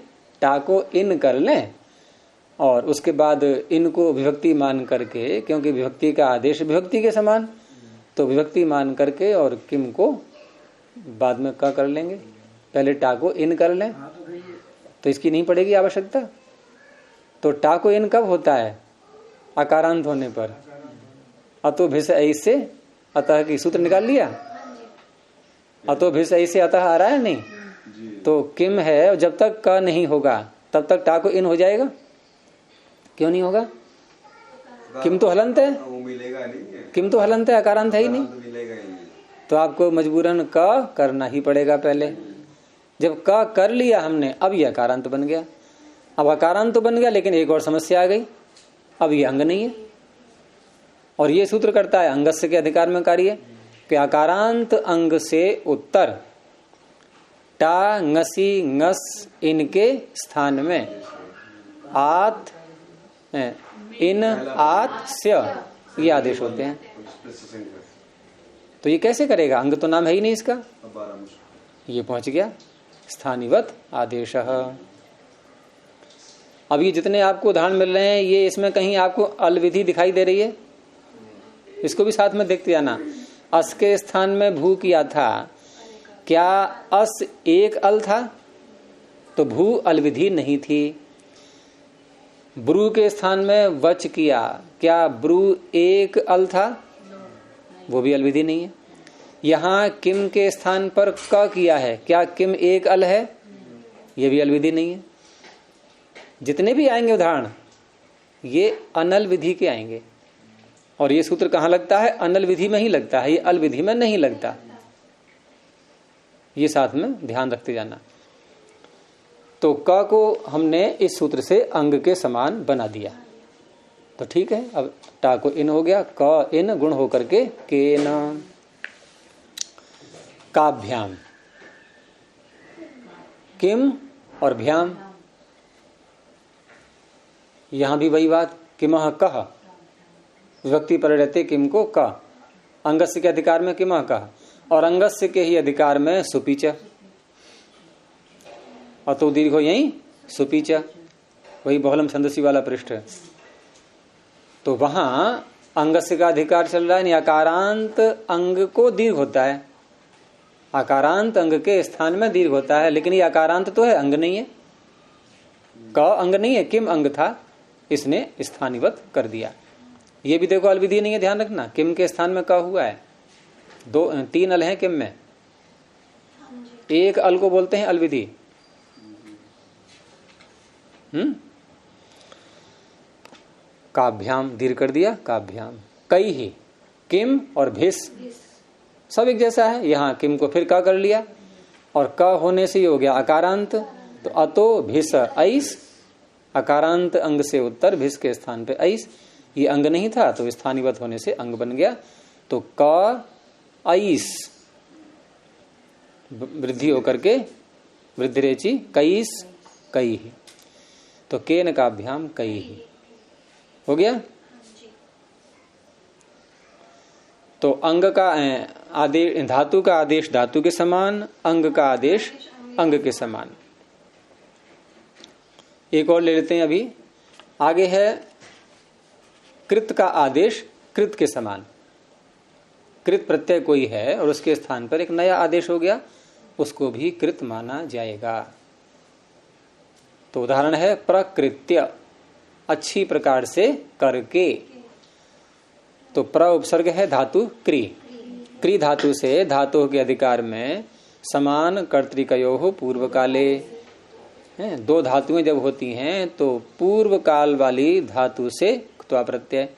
टा को इन कर लें और उसके बाद इनको विभक्ति मान करके, क्योंकि विभक्ति का आदेश विभक्ति के समान, तो विभक्ति मान करके और किम को बाद में क कर लेंगे। पहले टा को इन कर लें तो इसकी नहीं पड़ेगी आवश्यकता। तो टा को इन कब होता है? अकारांत होने पर। अतो भिस ऐसे अतः की सूत्र निकाल लिया। अतो भिस ऐसे अतः आ रहा है नहीं, तो किम है, जब तक क नहीं होगा तब तक टा को इन हो जाएगा। क्यों नहीं होगा? किम तो हलंत है, किम तो हलंत है, अकारांत है ही नहीं, तो आपको मजबूरन क करना ही पड़ेगा पहले। जब क कर लिया हमने, अब यह अकारांत बन गया। अब अकारांत तो बन गया, लेकिन एक और समस्या आ गई, अब ये अंग नहीं है। और ये सूत्र करता है अंगस्य के अधिकार में कार्य कि अकारांत अंग से उत्तर टा ngसी ngस इनके स्थान में आत इन आत स्य ये आदेश होते हैं। तो ये कैसे करेगा? अंग तो नाम है ही नहीं इसका। ये पहुंच गया स्थानीवत आदेश। अब ये जितने आपको उदाहरण मिल रहे हैं, ये इसमें कहीं आपको अल विधि दिखाई दे रही है? इसको भी साथ में देखते जाना। अस के स्थान में भू किया था, क्या अस एक अल था? तो भू अल विधि नहीं थी। ब्रू के स्थान में वच किया, क्या ब्रू एक अल था? वो भी अल विधि नहीं है। यहां किम के स्थान पर क किया है, क्या किम एक अल है? ये भी अल विधि नहीं है। जितने भी आएंगे उदाहरण ये अनल विधि के आएंगे। और ये सूत्र कहां लगता है? अनल विधि में ही लगता है, ये अल विधि में नहीं लगता। ये साथ में ध्यान रखते जाना। तो क को हमने इस सूत्र से अंग के समान बना दिया, तो ठीक है। अब टा को इन हो गया, क इन गुण होकर के केन। काभ्याम, किम और भ्याम, यहां भी वही बात। किमह कह, विभक्ति पर रहते किम को क, अंगस्य के अधिकार में किमह कह, और अंगस्य के ही अधिकार में सुपीच। अतो दीर्घ हो यही सुपीच, वही बहुलम छंदसी वाला पृष्ठ है। तो वहां अंगस्य का अधिकार चल रहा है, यानी अकारांत अंग को दीर्घ होता है, अकारांत अंग के स्थान में दीर्घ होता है। लेकिन ये अकारांत तो है, अंग नहीं है। क अंग नहीं है, किम अंग था, इसने स्थानीवत कर दिया। ये भी देखो अलविधि नहीं है, ध्यान रखना। किम के स्थान में क हुआ है, तीन अल हैं किम में, एक अल को बोलते हैं अलविधि। काभ्याम दीर्घ कर दिया, काभ्याम। कई ही, किम और भिस सब एक जैसा है। यहाँ किम को फिर का कर लिया और क होने से ये हो गया अकारांत। तो अतो भिस ऐस, अकारांत अंग से उत्तर भिस के स्थान पे ऐस, ये अंग नहीं था तो स्थानीवत होने से अंग बन गया। तो क ऐस वृद्धि होकर के वृद्धिरेचि कैस कई ही, तो केन काभ्याम कई ही हो गया। तो अंग का आदेश, धातु का आदेश धातु के समान, अंग का आदेश अंग के समान। एक और ले लेते हैं अभी। आगे है कृत का आदेश कृत के समान। कृत प्रत्यय कोई है और उसके स्थान पर एक नया आदेश हो गया, उसको भी कृत माना जाएगा। तो उदाहरण है प्रकृत्य, अच्छी प्रकार से करके। तो प्र उपसर्ग है धातु क्री, क्री धातु से धातु के अधिकार में समान कर्तृकयोः पूर्व काले। दो धातुएं जब होती हैं तो पूर्व काल वाली धातु से क्त्वा प्रत्यय,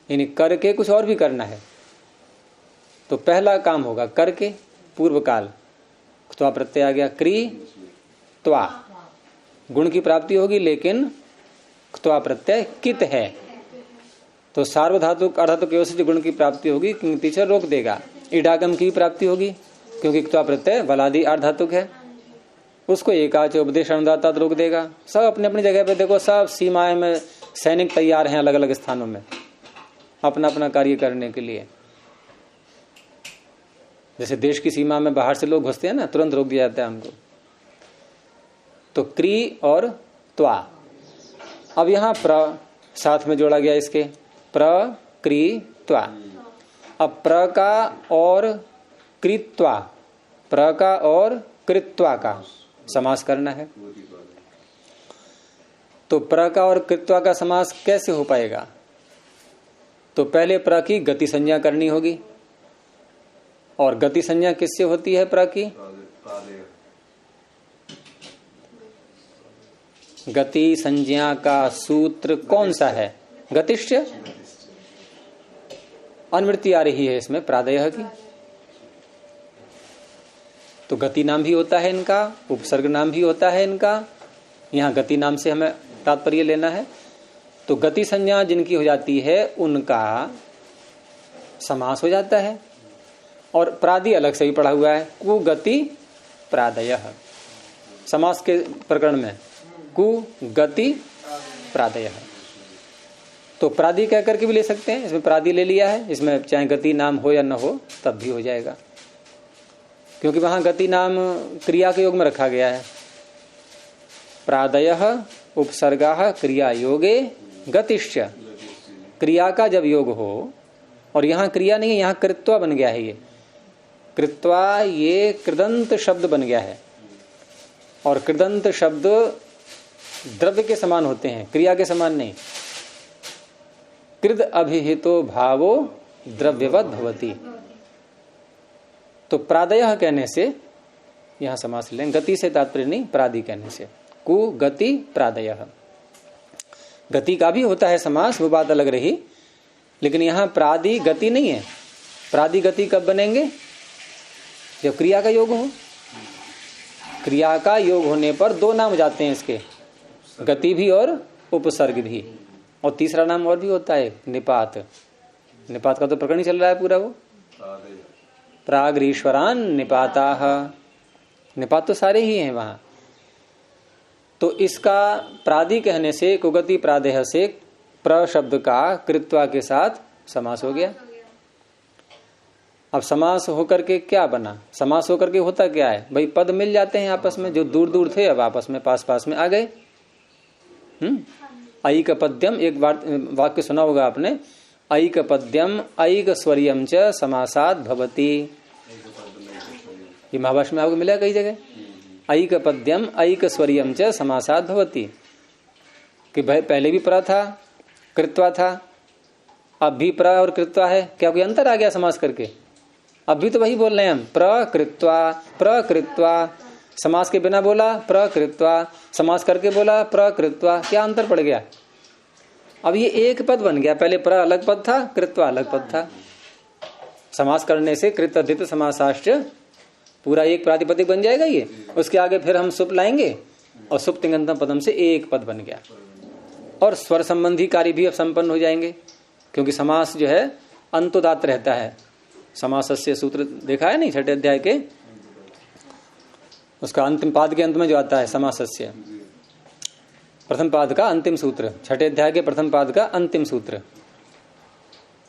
यानी करके कुछ और भी करना है तो पहला काम होगा करके, पूर्व काल क्त्वा प्रत्यय आ गया। क्री त्वा, गुण की प्राप्ति होगी लेकिन क्त्वा प्रत्यय कित है, तो सार्वधातु अर्धातु के से जो गुण की प्राप्ति होगी टीचर रोक देगा। इडागम की प्राप्ति होगी क्योंकि क्त्वा प्रत्यय वलादि अर्धातुक है, उसको एकाच उपदेश अनुदाता रोक देगा। सब अपने अपनी जगह पे देखो, सब सीमाएं में सैनिक तैयार हैं अलग अलग स्थानों में अपना अपना कार्य करने के लिए। जैसे देश की सीमा में बाहर से लोग घुसते हैं ना, तुरंत रोक दिया जाता है हमको। तो क्री और त्वा। अब यहां प्र साथ में जोड़ा गया इसके, प्र क्री त्वा। अब प्र का और कृत्वा, प्र का और कृत्वा का समास करना है। तो प्र का और कृत्वा का समास कैसे हो पाएगा? तो पहले प्र की गति संज्ञा करनी होगी, और गति संज्ञा किससे होती है? प्र की गति संज्ञा का सूत्र कौन सा है? गतिश्च। अनुवृत्ति आ रही है इसमें प्रादयः की, तो गति नाम भी होता है इनका, उपसर्ग नाम भी होता है इनका। यहाँ गति नाम से हमें तात्पर्य लेना है। तो गति संज्ञा जिनकी हो जाती है उनका समास हो जाता है, और प्रादि अलग से ही पढ़ा हुआ है, कुगति प्रादयः। समास के प्रकरण में कुगति प्रादयः, तो प्रादि कह करके भी ले सकते हैं। इसमें प्रादि ले लिया है, इसमें चाहे गति नाम हो या न हो तब भी हो जाएगा, क्योंकि वहां गति नाम क्रिया के योग में रखा गया है। प्रादयः उपसर्गाः क्रिया योगे गतिश्च। क्रिया का जब योग हो, और यहाँ क्रिया नहीं है, यहाँ कृत्वा बन गया है। ये कृत्वा, ये कृदंत शब्द बन गया है, और कृदंत शब्द द्रव्य के समान होते हैं, क्रिया के समान नहीं। कृद अभिहितो भावो द्रव्यवत भवति। तो प्रादयः कहने से यहां समास लें, गति से तात्पर्य नहीं, प्रादि कहने से। कु गति प्रादयः। गति का भी होता है समास, वो बात अलग रही, लेकिन यहां प्रादि गति नहीं है। प्रादि गति कब बनेंगे? जब क्रिया का योग हो। क्रिया का योग होने पर दो नाम जाते हैं इसके, गति भी और उपसर्ग भी, और तीसरा नाम और भी होता है निपात। निपात का तो प्रकरण ही चल रहा है पूरा, वो प्राग्रीश्वरान निपाताः। निपात तो सारे ही हैं वहां। तो इसका प्रादि कहने से, कुगति प्रादेह से, प्र शब्द का कृत्वा के साथ समास हो गया। अब समास होकर के क्या बना? समास होकर के होता क्या है भाई? पद मिल जाते हैं आपस में, जो दूर दूर थे अब आपस में पास पास में आ गए। ऐक पद्यम, एक वाक्य सुना होगा आपने, ऐक पद्यम ऐक स्वरियम च समासात् भवति। ये महाभाष्य में आपको मिला कई जगह, ऐक पद्यम ऐक स्वरियम च समासात् भवति, कि भाई पहले भी प्र था, कृत्वा था, अब भी प्र और कृत्वा है। क्या कोई अंतर आ गया समास करके? अब भी तो वही बोल रहे हैं हम, प्रकृत्वा। समास के बिना बोला प्रकृत्वा, समास करके बोला प्रकृत्वा, क्या अंतर पड़ गया? अब ये एक पद बन गया। पहले प्र अलग पद था, कृत्वा अलग पद था। समास करने से कृत अधित समासाश्च पूरा एक प्रातिपदिक बन जाएगा ये। उसके आगे फिर हम सुप लाएंगे और सुप तिङन्तम पदम से एक पद बन गया, और स्वर संबंधी कार्य भी अब संपन्न हो जाएंगे, क्योंकि समास जो है अंतोदात्त रहता है। समासस्य सूत्र देखा है नहीं, छठे अध्याय के, उसका अंतिम पाद के अंत में जो आता है समासस्य, प्रथम पाद का अंतिम सूत्र, छठे अध्याय के प्रथम पाद का अंतिम सूत्र,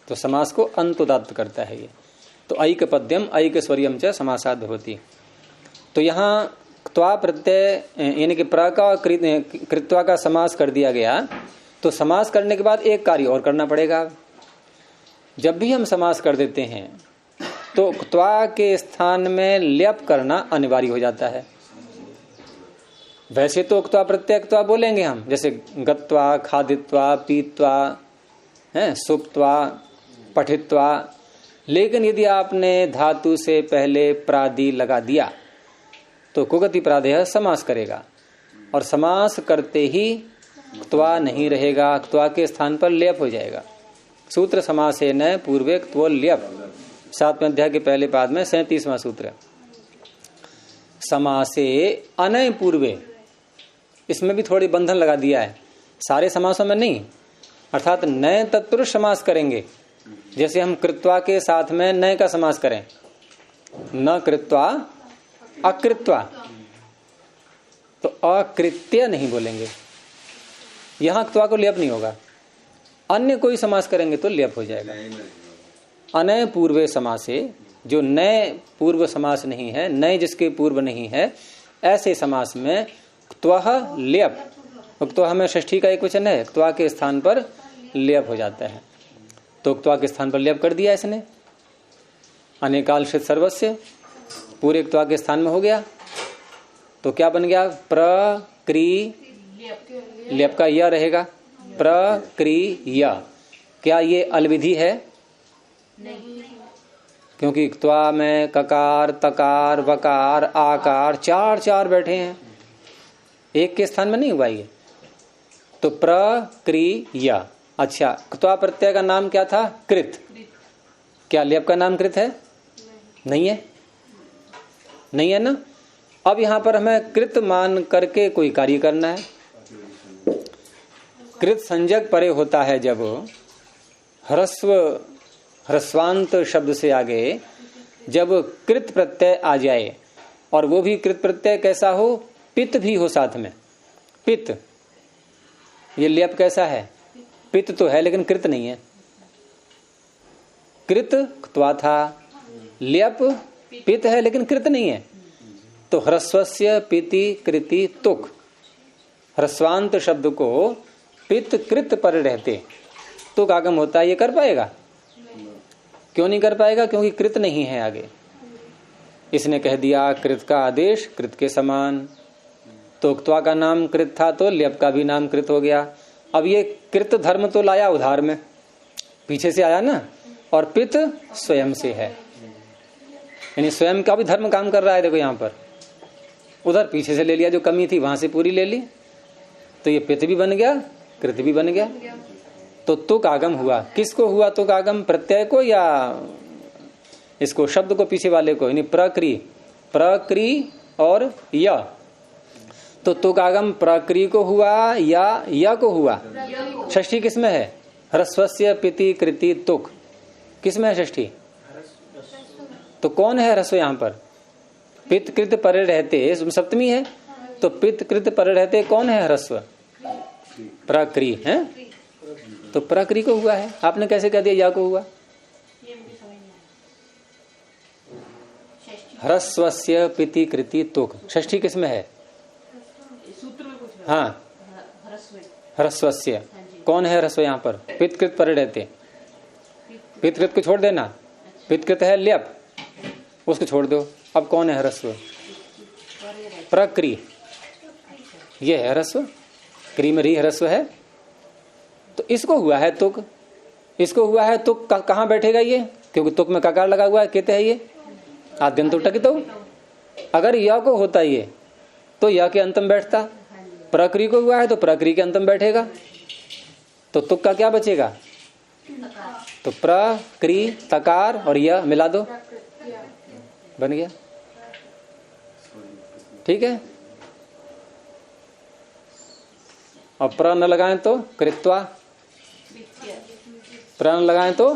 तो समास को अंतोदात्त करता है ये। तो ऐक पद्यम ऐक स्वरियम च समासाद होती। तो यहाँ क्त्वा प्रत्यय यानी कि प्र का कृत्वा का समास कर दिया गया। तो समास करने के बाद एक कार्य और करना पड़ेगा। जब भी हम समास कर देते हैं तो क्त्वा के स्थान में ल्यप करना अनिवार्य हो जाता है। वैसे तो क्त्वा प्रत्यय क्त्वा बोलेंगे हम, जैसे गत्वा, खादित्वा, पीत्वा, है सुप्त्वा, पठित्वा। लेकिन यदि आपने धातु से पहले प्रादि लगा दिया तो कुगति प्रादेह समास करेगा, और समास करते ही क्त्वा नहीं रहेगा, क्त्वा के स्थान पर लेप हो जाएगा। सूत्र समासे न पूर्वे क्त्वो ल्यप, 7वें अध्याय के पहले पाद में 37वां सूत्र। समासे अनय पूर्वे, इसमें भी थोड़ी बंधन लगा दिया है, सारे समासों में नहीं। अर्थात नए तत्पुरुष समास करेंगे, जैसे हम कृत्वा के साथ में नए का समास करें, न कृत्वा अकृत्वा, तो अकृत्य नहीं बोलेंगे, यहां क्त्वा को लेप नहीं होगा। अन्य कोई समास करेंगे तो लेप हो जाएगा। अनय पूर्वे समासे, जो नए पूर्व समास नहीं है, नए जिसके पूर्व नहीं है, ऐसे समास में क्त्वः लेप, क्त्वः में षष्ठी का एक वचन है, क्त्वा के स्थान पर लेप हो जाता है। तो क्त्वा के स्थान पर लेप कर दिया इसने, अनेकालशित सर्वस्य पूरे क्त्वा के स्थान में हो गया। तो क्या बन गया? प्रक्रि, लेप का य रहेगा, प्रक्रिय। क्या ये अलविधि है? नहीं, क्योंकि क्त्वा में ककार, तकार, वकार, आकार चार बैठे हैं, एक के स्थान में नहीं हुआ ये। तो प्रक्रिय। अच्छा, क्त्वा प्रत्यय का नाम क्या था? कृत। क्या लेप का नाम कृत है? नहीं है, नहीं है ना। अब यहां पर हमें कृत मान करके कोई कार्य करना है। कृत संज्ञक परे होता है जब ह्रस्व, ह्रस्वांत शब्द से आगे जब कृत प्रत्यय आ जाए, और वो भी कृत प्रत्यय कैसा हो? पित भी हो साथ में। पित, ये लेप कैसा है? पित तो है लेकिन कृत नहीं है। कृत क्त्वा था, लेप पित है लेकिन कृत नहीं है। तो ह्रस्वस्य पिति कृति तुक, ह्रस्वांत शब्द को पित कृत पर रहते तुक आगम होता है, ये कर पाएगा? क्यों नहीं कर पाएगा? क्योंकि कृत नहीं है आगे। इसने कह दिया कृत का आदेश कृत के समान। तो क्त्वा का नाम कृत था तो लेप का भी नाम कृत हो गया। अब ये कृत धर्म तो लाया उधार में, पीछे से आया ना, और पित स्वयं से है, यानी स्वयं का भी धर्म काम कर रहा है। देखो यहां पर उधर पीछे से ले लिया, जो कमी थी वहां से पूरी ले ली, तो ये पित भी बन गया, कृत भी बन गया। तो तुक आगम हुआ। किसको हुआ तुक आगम? प्रत्यय को या इसको, शब्द को, पीछे वाले को, यानी प्रक्रि, प्रक्रि और य। तो तुक आगम प्रक्रि को हुआ या य को हुआ? षष्ठी किसमें है? ह्रस्वस्य पिति कृति तुक, किसमें है षष्ठी? तो कौन है ह्रस्व यहां पर? पित कृत परे रहते, सप्तमी है, तो पित कृत परे रहते कौन है ह्रस्व? प्रक्रि है, तो प्रक्रि को हुआ है। आपने कैसे कह दिया या को हुआ? ह्रस्वस्य पिति कृति तुक, षष्ठी किसमें है? हाँ, ह्रस्वस्य। कौन है ह्रस्व यहाँ पर? पितकृत परे रहते। पितकृत को छोड़ देना, पितकृत है लेप, उसको छोड़ दो। अब कौन है ह्रस्व? प्रक्रि, ये है ह्रस्व, क्री में री ह्रस्व है, तो इसको हुआ है तुक, इसको हुआ है तुक। कहाँ बैठेगा ये? क्योंकि तुक में ककार लगा हुआ है, कहते हैं ये आद्यंत टकित। अगर या को होता ये तो या के अंतम बैठता, प्रक्रि को हुआ है तो प्रक्रि के अंतम बैठेगा, तो तुक का क्या बचेगा? तो प्रक्रि, तकार और यह मिला दो, बन गया। ठीक है। और प्र न लगाएं तो कृत्वा, प्र न लगाएं तो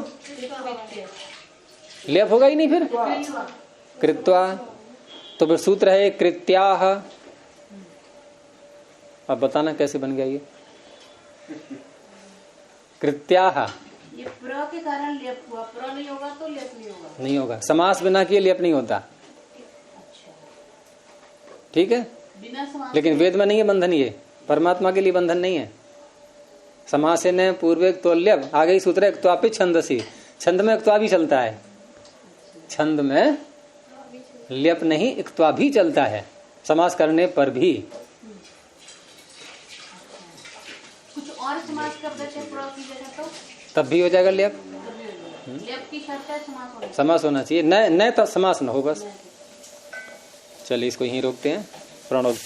लेप होगा ही नहीं फिर, कृत्वा। तो फिर सूत्र है कृत्याह। अब बताना कैसे बन गया ये? कृत्याह, ये प्र के कारण लेप हुआ, प्र नहीं होगा तो लेप नहीं होगा। नहीं होगा, समास बिना किए लेप नहीं होता। अच्छा, ठीक है, बिना समास लेकिन वेद में नहीं है बंधन, ये परमात्मा के लिए बंधन नहीं है। समास ने पूर्वेक तो लेप, आगे ही सूत्र है क्त्वापि छंदसी, छंद में क्त्वा भी चलता है, छंद में लेप नहीं क्त्वा भी चलता है समास करने पर भी। कुछ और समास कर देते हैं प्र की जगह तो तब भी हो जाएगा लेप। लेप की शर्त है समास होना, समास होना चाहिए, न तो समास न हो बस। चलिए इसको यहीं रोकते हैं। प्रणव।